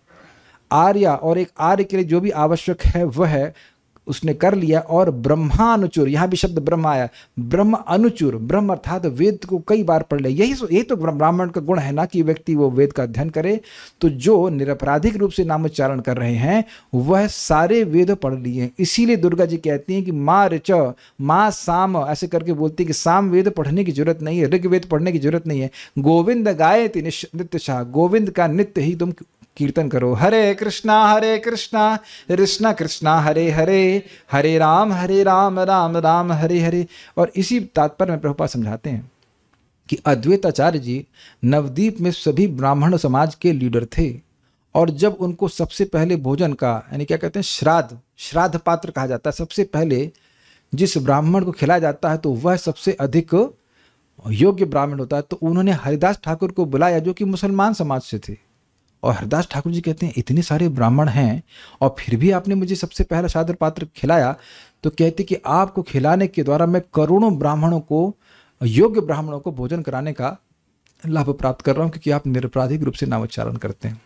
आर्या और एक आर्य के लिए जो भी आवश्यक है वह उसने कर लिया, और ब्रह्मानुचुर, यहाँ भी शब्द ब्रह्म आया, ब्रह्म अनुचुर, ब्रह्म अर्थात वेद को कई बार पढ़ लिया। यही तो ब्राह्मण का गुण है ना कि व्यक्ति वो वेद का अध्ययन करे। तो जो निरपराधिक रूप से नाम उच्चारण कर रहे हैं वह सारे वेद पढ़ लिए। इसीलिए दुर्गा जी कहती हैं कि माँ ऋच माँ साम, ऐसे करके बोलती है कि साम वेद पढ़ने की जरूरत नहीं है, ऋग्वेद पढ़ने की जरूरत नहीं है। गोविंद गायति नित्य शाह, गोविंद का नित्य ही तुम कीर्तन करो। हरे कृष्णा कृष्णा कृष्णा हरे हरे, हरे राम राम राम हरे हरे। और इसी तात्पर्य में प्रभुपाद समझाते हैं कि अद्वैताचार्य जी नवद्वीप में सभी ब्राह्मण समाज के लीडर थे, और जब उनको सबसे पहले भोजन का यानी क्या कहते हैं श्राद्ध पात्र कहा जाता है, सबसे पहले जिस ब्राह्मण को खिलाया जाता है तो वह सबसे अधिक योग्य ब्राह्मण होता है। तो उन्होंने हरिदास ठाकुर को बुलाया जो कि मुसलमान समाज से थे, और हरिदास ठाकुर जी कहते हैं इतने सारे ब्राह्मण हैं और फिर भी आपने मुझे सबसे पहला श्राद्ध पात्र खिलाया। तो कहते कि आपको खिलाने के द्वारा मैं करोड़ों ब्राह्मणों को, योग्य ब्राह्मणों को भोजन कराने का लाभ प्राप्त कर रहा हूँ, क्योंकि आप निरपराधिक रूप से नाम उच्चारण करते हैं।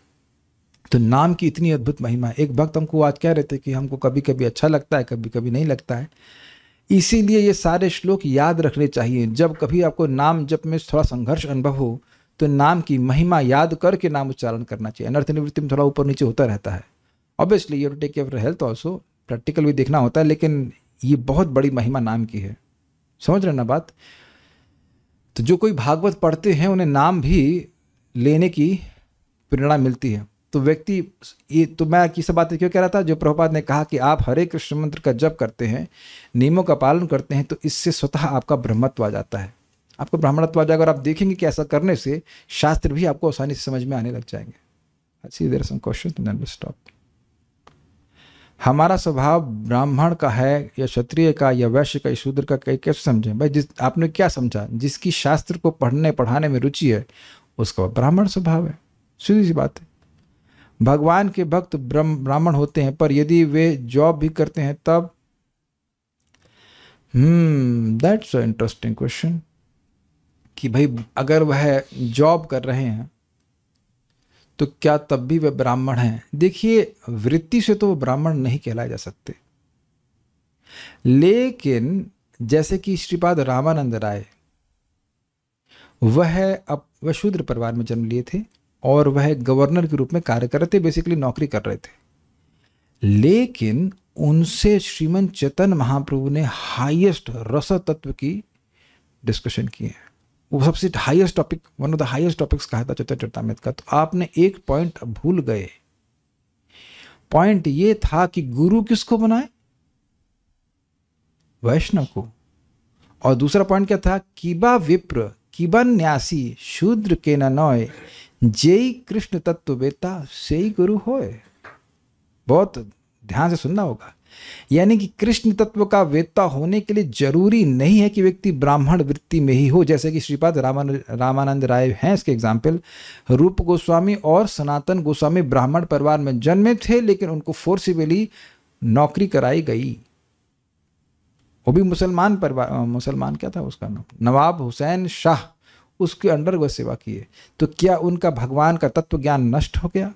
तो नाम की इतनी अद्भुत महिमा है। एक भक्त हमको आज कह रहे थे कि हमको कभी कभी अच्छा लगता है, कभी कभी नहीं लगता है। इसीलिए ये सारे श्लोक याद रखने चाहिए। जब कभी आपको नाम जप में थोड़ा संघर्ष अनुभव हो तो नाम की महिमा याद करके नाम उच्चारण करना चाहिए। अनर्थ निवृत्ति में थोड़ा ऊपर नीचे होता रहता है। Obviously you take care of health also, practical भी देखना होता है, लेकिन ये बहुत बड़ी महिमा नाम की है। समझ रहे ना बात? तो जो कोई भागवत पढ़ते हैं उन्हें नाम भी लेने की प्रेरणा मिलती है। तो व्यक्ति, ये तो मैं किस बात क्यों कह रहा था, जो प्रभुपाद ने कहा कि आप हरे कृष्ण मंत्र का जप करते हैं, नियमों का पालन करते हैं, तो इससे स्वतः आपका ब्रह्मत्व आ जाता है, आपको ब्राह्मणत्व आ जाएगा। और आप देखेंगे कि ऐसा करने से शास्त्र भी आपको आसानी से समझ में आने लग जाएंगे। अच्छी देर सम क्वेश्चन स्टॉप। हमारा स्वभाव ब्राह्मण का है या क्षत्रिय का या वैश्य का या शूद्र का, कई कैसे समझें भाई? जिस आपने क्या समझा, जिसकी शास्त्र को पढ़ने पढ़ाने में रुचि है उसका ब्राह्मण स्वभाव है, सीधी सी बात है। भगवान के भक्त ब्राह्मण होते हैं, पर यदि वे जॉब भी करते हैं तब, दैट्स अ इंटरेस्टिंग क्वेश्चन, कि भाई अगर वह जॉब कर रहे हैं तो क्या तब भी वे ब्राह्मण हैं? देखिए, वृत्ति से तो वो ब्राह्मण नहीं कहलाए जा सकते, लेकिन जैसे कि श्रीपाद रामानंद राय, वह शूद्र परिवार में जन्म लिए थे और वह गवर्नर के रूप में कार्य कर रहे थे, बेसिकली नौकरी कर रहे थे, लेकिन उनसे श्रीमन चैतन्य महाप्रभु ने हाईएस्ट रस तत्व की डिस्कशन की है। वो सबसे highest topic, one of the highest topics कहा था चैतन्य चरितामृत का। तो आपने एक पॉइंट भूल गए, पॉइंट ये था कि गुरु किसको बनाए? वैष्णव को। और दूसरा पॉइंट क्या था? किबा विप्र किबा न्यासी शूद्र के न नोय, जेई कृष्ण तत्व वेता सेई गुरु होए। बहुत ध्यान से सुनना होगा, यानी कि कृष्ण तत्व का वेत्ता होने के लिए जरूरी नहीं है कि व्यक्ति ब्राह्मण वृत्ति में ही हो, जैसे कि श्रीपाद रामानंद राय हैं इसके एग्जाम्पल। रूप गोस्वामी और सनातन गोस्वामी ब्राह्मण परिवार में जन्मे थे, लेकिन उनको फोर्सिबली नौकरी कराई गई। वो भी मुसलमान परिवार, मुसलमान क्या था उसका नाम, नवाब हुसैन शाह, उसके अंडर वह सेवा किए। तो क्या उनका भगवान का तत्व ज्ञान नष्ट हो गया?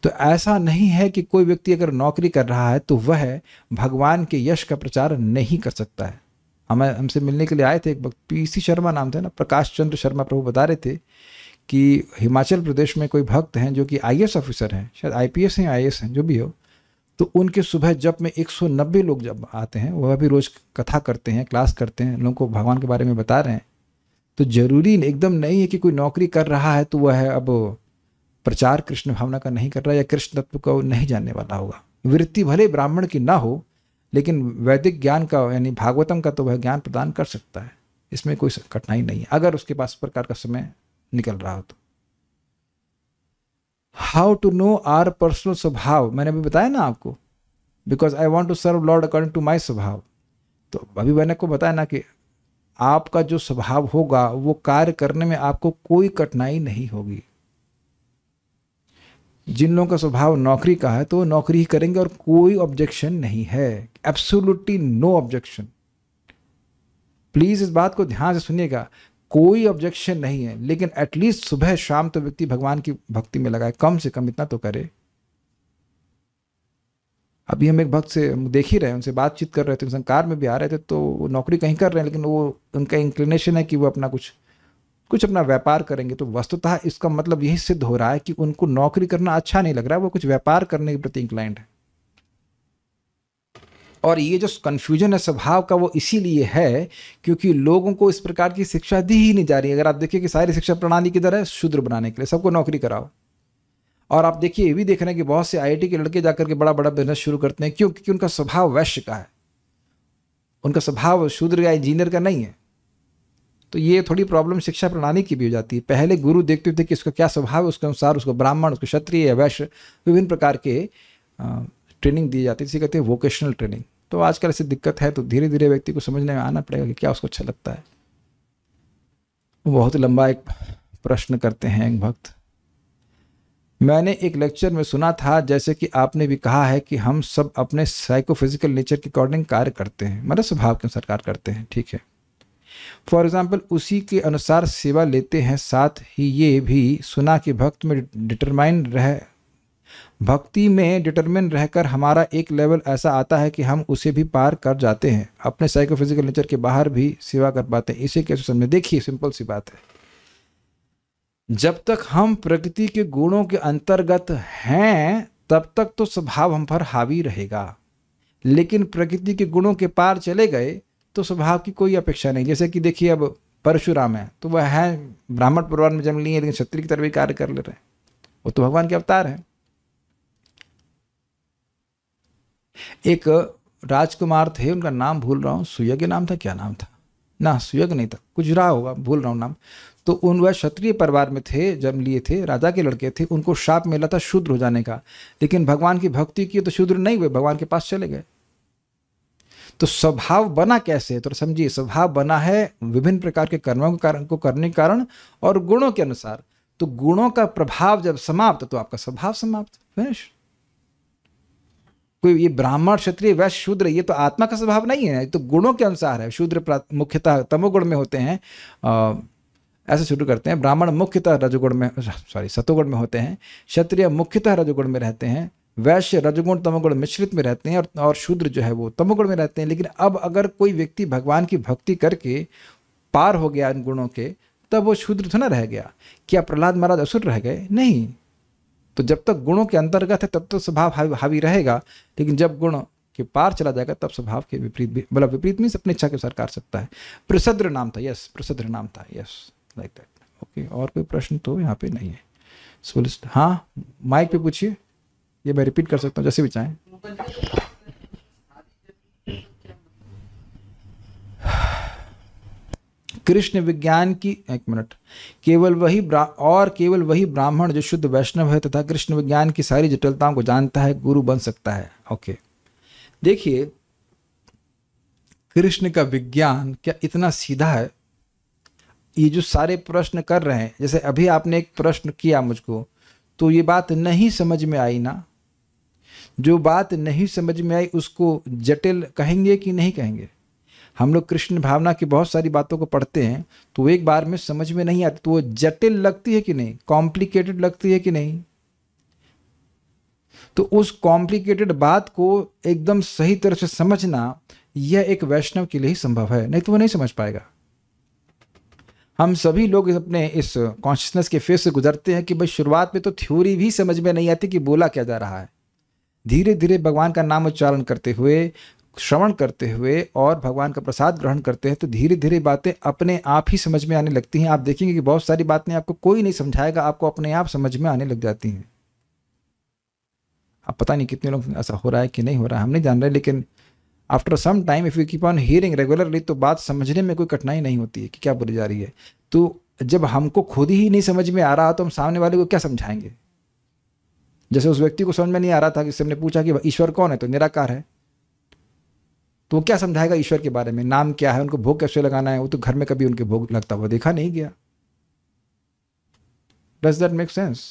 तो ऐसा नहीं है कि कोई व्यक्ति अगर नौकरी कर रहा है तो वह भगवान के यश का प्रचार नहीं कर सकता है। हमसे मिलने के लिए आए थे एक वक्त, पीसी शर्मा नाम था ना, प्रकाश चंद्र शर्मा प्रभु बता रहे थे कि हिमाचल प्रदेश में कोई भक्त हैं जो कि आईएएस ऑफिसर हैं, शायद आईपीएस हैं, आईएएस हैं, जो भी हो। तो उनके सुबह जब में 190 लोग जब आते हैं, वह भी रोज कथा करते हैं, क्लास करते हैं, लोगों को भगवान के बारे में बता रहे हैं। तो जरूरी एकदम नहीं है कि कोई नौकरी कर रहा है तो वह अब प्रचार कृष्ण भावना का नहीं कर रहा या कृष्ण तत्व को नहीं जानने वाला होगा। वृत्ति भले ब्राह्मण की ना हो, लेकिन वैदिक ज्ञान का यानी भागवतम का तो वह ज्ञान प्रदान कर सकता है, इसमें कोई कठिनाई नहीं है अगर उसके पास इस प्रकार का समय निकल रहा हो तो। How to know our personal स्वभाव, मैंने अभी बताया ना आपको, because I want to serve lord according to my स्वभाव। तो अभी मैंने को बताया ना कि आपका जो स्वभाव होगा वो कार्य करने में आपको कोई कठिनाई नहीं होगी। जिन लोगों का स्वभाव नौकरी का है तो वो नौकरी ही करेंगे और कोई ऑब्जेक्शन नहीं है, एब्सोल्युटली नो ऑब्जेक्शन। प्लीज इस बात को ध्यान से सुनिएगा, कोई ऑब्जेक्शन नहीं है, लेकिन एटलीस्ट सुबह शाम तो व्यक्ति भगवान की भक्ति में लगाए, कम से कम इतना तो करे। अभी हम एक भक्त से देख ही रहे, उनसे बातचीत कर रहे थे, संकार में भी आ रहे थे, तो वो नौकरी कहीं कर रहे हैं, लेकिन वो उनका इंक्लिनेशन है कि वो अपना कुछ अपना व्यापार करेंगे। तो वस्तुतः इसका मतलब यही सिद्ध हो रहा है कि उनको नौकरी करना अच्छा नहीं लग रहा है, वो कुछ व्यापार करने के प्रति इंक्लाइंड है। और ये जो कन्फ्यूजन है स्वभाव का वो इसीलिए है क्योंकि लोगों को इस प्रकार की शिक्षा दी ही नहीं जा रही है। अगर आप देखिए कि सारी शिक्षा प्रणाली किधर है, शूद्र बनाने के लिए, सबको नौकरी कराओ। और आप देखिए ये भी देख रहे हैं कि बहुत से आईआईटी के लड़के जाकर के बड़ा बड़ा बिजनेस शुरू करते हैं, क्यों? क्योंकि उनका स्वभाव वैश्य का है, उनका स्वभाव शूद्र या इंजीनियर का नहीं है। तो ये थोड़ी प्रॉब्लम शिक्षा प्रणाली की भी हो जाती है। पहले गुरु देखते थे कि इसका क्या स्वभाव है, उसके अनुसार उसको ब्राह्मण, उसको क्षत्रिय या वैश्य, विभिन्न प्रकार के ट्रेनिंग दी जाती है, इसे कहते हैं वोकेशनल ट्रेनिंग। तो आजकल ऐसी दिक्कत है, तो धीरे धीरे व्यक्ति को समझने में आना पड़ेगा कि क्या उसको अच्छा लगता है। बहुत लंबा एक प्रश्न करते हैं एक भक्त, मैंने एक लेक्चर में सुना था जैसे कि आपने भी कहा है कि हम सब अपने साइकोफिजिकल नेचर के अकॉर्डिंग कार्य करते हैं, मतलब स्वभाव के अनुसार कार्य करते हैं, ठीक है। फॉर एग्जाम्पल उसी के अनुसार सेवा लेते हैं। साथ ही ये भी सुना कि भक्ति में डिटरमिन रहकर हमारा एक लेवल ऐसा आता है कि हम उसे भी पार कर जाते हैं, अपने साइकोफिजिकल नेचर के बाहर भी सेवा कर पाते हैं। इसे कैसे समझे? देखिए सिंपल सी बात है, जब तक हम प्रकृति के गुणों के अंतर्गत हैं तब तक तो स्वभाव हम पर हावी रहेगा, लेकिन प्रकृति के गुणों के पार चले गए तो स्वभाव की कोई अपेक्षा नहीं। जैसे कि देखिए अब परशुराम है तो वह है ब्राह्मण परिवार में जन्म लिए, लेकिन क्षत्रिय की तरह भी कार्य कर ले रहे हैं। वो तो भगवान के अवतार हैं। एक राजकुमार थे, उनका नाम भूल रहा हूँ, सुयज्ञ नाम था, क्या नाम था ना, सुयज्ञ नहीं था, कुछ रहा होगा, भूल रहा हूँ नाम। तो उन वह क्षत्रिय परिवार में थे, जन्म लिए थे, राजा के लड़के थे, उनको शाप मिला था शूद्र हो जाने का, लेकिन भगवान की भक्ति की तो शूद्र नहीं हुए, भगवान के पास चले गए। तो स्वभाव बना कैसे, तो समझिए स्वभाव बना है विभिन्न प्रकार के कर्मों को करने के कारण और गुणों के अनुसार। तो गुणों का प्रभाव जब समाप्त तो आपका स्वभाव समाप्त, फिनिश। कोई ये ब्राह्मण क्षत्रिय वैश्य शूद्र ये तो आत्मा का स्वभाव नहीं है, तो गुणों के अनुसार है। शूद्र मुख्यतः तमोगुण में होते हैं, ऐसे शुरू करते हैं, ब्राह्मण मुख्यतः रजोगुण में, सॉरी सतोगुण में होते हैं, क्षत्रिय मुख्यतः रजोगुण में रहते हैं, वैश्य रजोगुण तमोगुण मिश्रित में रहते हैं, और शूद्र जो है वो तमोगुण में रहते हैं। लेकिन अब अगर कोई व्यक्ति भगवान की भक्ति करके पार हो गया इन गुणों के, तब वो शूद्र तो ना रह गया। क्या प्रहलाद महाराज असुर रह गए? नहीं। तो जब तक गुणों के अंतर्गत है तब तो स्वभाव हावी रहेगा, लेकिन जब गुण के पार चला जाएगा तब स्वभाव के विपरीत भी, मतलब विपरीत मीन्स अपनी इच्छा के अनुसार कर सकता है। प्रसद्र नाम था, यस, प्रसद्र नाम था, यस, लाइक दैट। ओके, और कोई प्रश्न तो यहाँ पे नहीं है। हाँ, माइक पे पूछिए, ये मैं रिपीट कर सकता हूँ जैसे भी चाहें। कृष्ण विज्ञान की, एक मिनट, केवल वही ब्राह्मण जो शुद्ध वैष्णव है तथा कृष्ण विज्ञान की सारी जटिलताओं को जानता है गुरु बन सकता है। ओके, देखिए कृष्ण का विज्ञान क्या इतना सीधा है? ये जो सारे प्रश्न कर रहे हैं, जैसे अभी आपने एक प्रश्न किया मुझको, तो ये बात नहीं समझ में आई ना, जो बात नहीं समझ में आई उसको जटिल कहेंगे कि नहीं कहेंगे? हम लोग कृष्ण भावना की बहुत सारी बातों को पढ़ते हैं तो एक बार में समझ में नहीं आती, तो वो जटिल लगती है कि नहीं, कॉम्प्लिकेटेड लगती है कि नहीं? तो उस कॉम्प्लिकेटेड बात को एकदम सही तरह से समझना यह एक वैष्णव के लिए ही संभव है, नहीं तो वो नहीं समझ पाएगा। हम सभी लोग अपने इस कॉन्शियसनेस के फेज से गुजरते हैं कि भाई शुरुआत में तो थ्योरी भी समझ में नहीं आती कि बोला क्या जा रहा है। धीरे धीरे भगवान का नाम उच्चारण करते हुए, श्रवण करते हुए और भगवान का प्रसाद ग्रहण करते हैं तो धीरे धीरे बातें अपने आप ही समझ में आने लगती हैं। आप देखेंगे कि बहुत सारी बातें आपको कोई नहीं समझाएगा, आपको अपने आप समझ में आने लग जाती हैं। अब पता नहीं कितने लोग ऐसा हो रहा है कि नहीं हो रहा है, हम नहीं जान रहे, लेकिन after some time if you keep on hearing regularly तो बात समझने में कोई कठिनाई नहीं होती है कि क्या बोली जा रही है। तो जब हमको खुद ही नहीं समझ में आ रहा तो हम सामने वाले को क्या समझाएंगे? जैसे उस व्यक्ति को समझ में नहीं आ रहा था कि सबने पूछा कि ईश्वर कौन है, तो निराकार है, तो वो क्या समझाएगा ईश्वर के बारे में? नाम क्या है, उनको भोग कैसे लगाना है, वो तो घर में कभी उनके भोग लगता हुआ देखा नहीं गया। Does that make sense?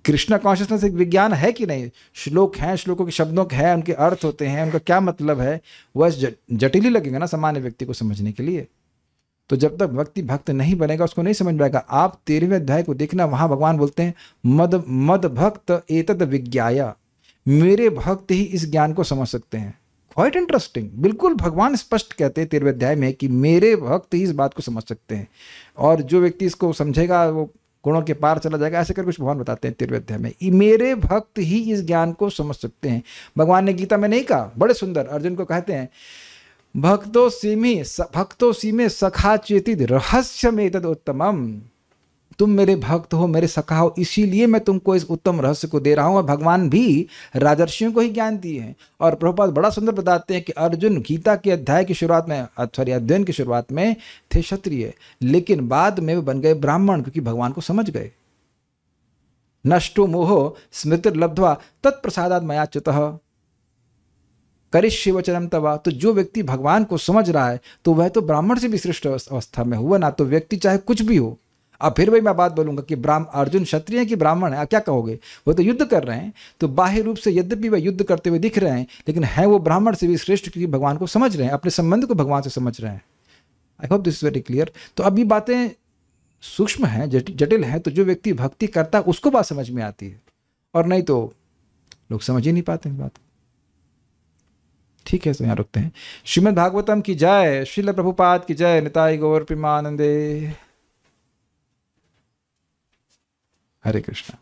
Krishna consciousness एक विज्ञान है कि नहीं? श्लोक हैं, श्लोकों के शब्दों के हैं, उनके अर्थ होते हैं, उनका क्या मतलब है, वह जटिल ही लगेगा ना सामान्य व्यक्ति को समझने के लिए। तो जब तक व्यक्ति भक्त नहीं बनेगा उसको नहीं समझ पाएगा। आप 13वें अध्याय को देखना, वहां भगवान बोलते हैं मद भक्त एतद विज्ञाया, मेरे भक्त ही इस ज्ञान को समझ सकते हैं। क्वाइट इंटरेस्टिंग, बिल्कुल भगवान स्पष्ट कहते हैं 13वें अध्याय में कि मेरे भक्त ही इस बात को समझ सकते हैं, और जो व्यक्ति इसको समझेगा वो गुणों के पार चला जाएगा, ऐसे कर कुछ भगवान बताते हैं 13वें अध्याय में। मेरे भक्त ही इस ज्ञान को समझ सकते हैं। भगवान ने गीता में नहीं कहा, बड़े सुंदर अर्जुन को कहते हैं भक्तो सीमे सखा चेतिद रहस्यमेतद उत्तमम, तुम मेरे भक्त हो, मेरे सखा हो, इसीलिए मैं तुमको इस उत्तम रहस्य को दे रहा हूं। और भगवान भी राजर्षियों को ही ज्ञान दिए हैं। और प्रभुपाद बड़ा सुंदर बताते हैं कि अर्जुन गीता के अध्याय की शुरुआत में, अध्ययन की शुरुआत में थे क्षत्रिय, लेकिन बाद में वे बन गए ब्राह्मण, क्योंकि भगवान को समझ गए। नष्टो मोहो स्मृतिर्लब्ध्वा तत्प्रसादात् मयाच्युतः करिष्ये वचनं तव। तो जो व्यक्ति भगवान को समझ रहा है तो वह तो ब्राह्मण से भी श्रेष्ठ अवस्था में हुआ ना। तो व्यक्ति चाहे कुछ भी हो, अब फिर वही मैं बात बोलूंगा कि अर्जुन क्षत्रिय की ब्राह्मण है, क्या कहोगे? वो तो युद्ध कर रहे हैं, तो बाह्य रूप से यद्यपि वह युद्ध करते हुए दिख रहे हैं, लेकिन है वो ब्राह्मण से भी श्रेष्ठ, क्योंकि भगवान को समझ रहे हैं, अपने संबंध को भगवान से समझ रहे हैं। I hope this is very clear. तो अब ये बातें सूक्ष्म हैं, जटिल हैं, तो जो व्यक्ति भक्ति करता है उसको बात समझ में आती है, और नहीं तो लोग समझ ही नहीं पाते बात। ठीक है, तो यहाँ रुकते हैं। श्रीमद् भागवतम की जय, श्रील प्रभुपाद की जय, निताई गौर प्रेमानंदे। हरे कृष्णा।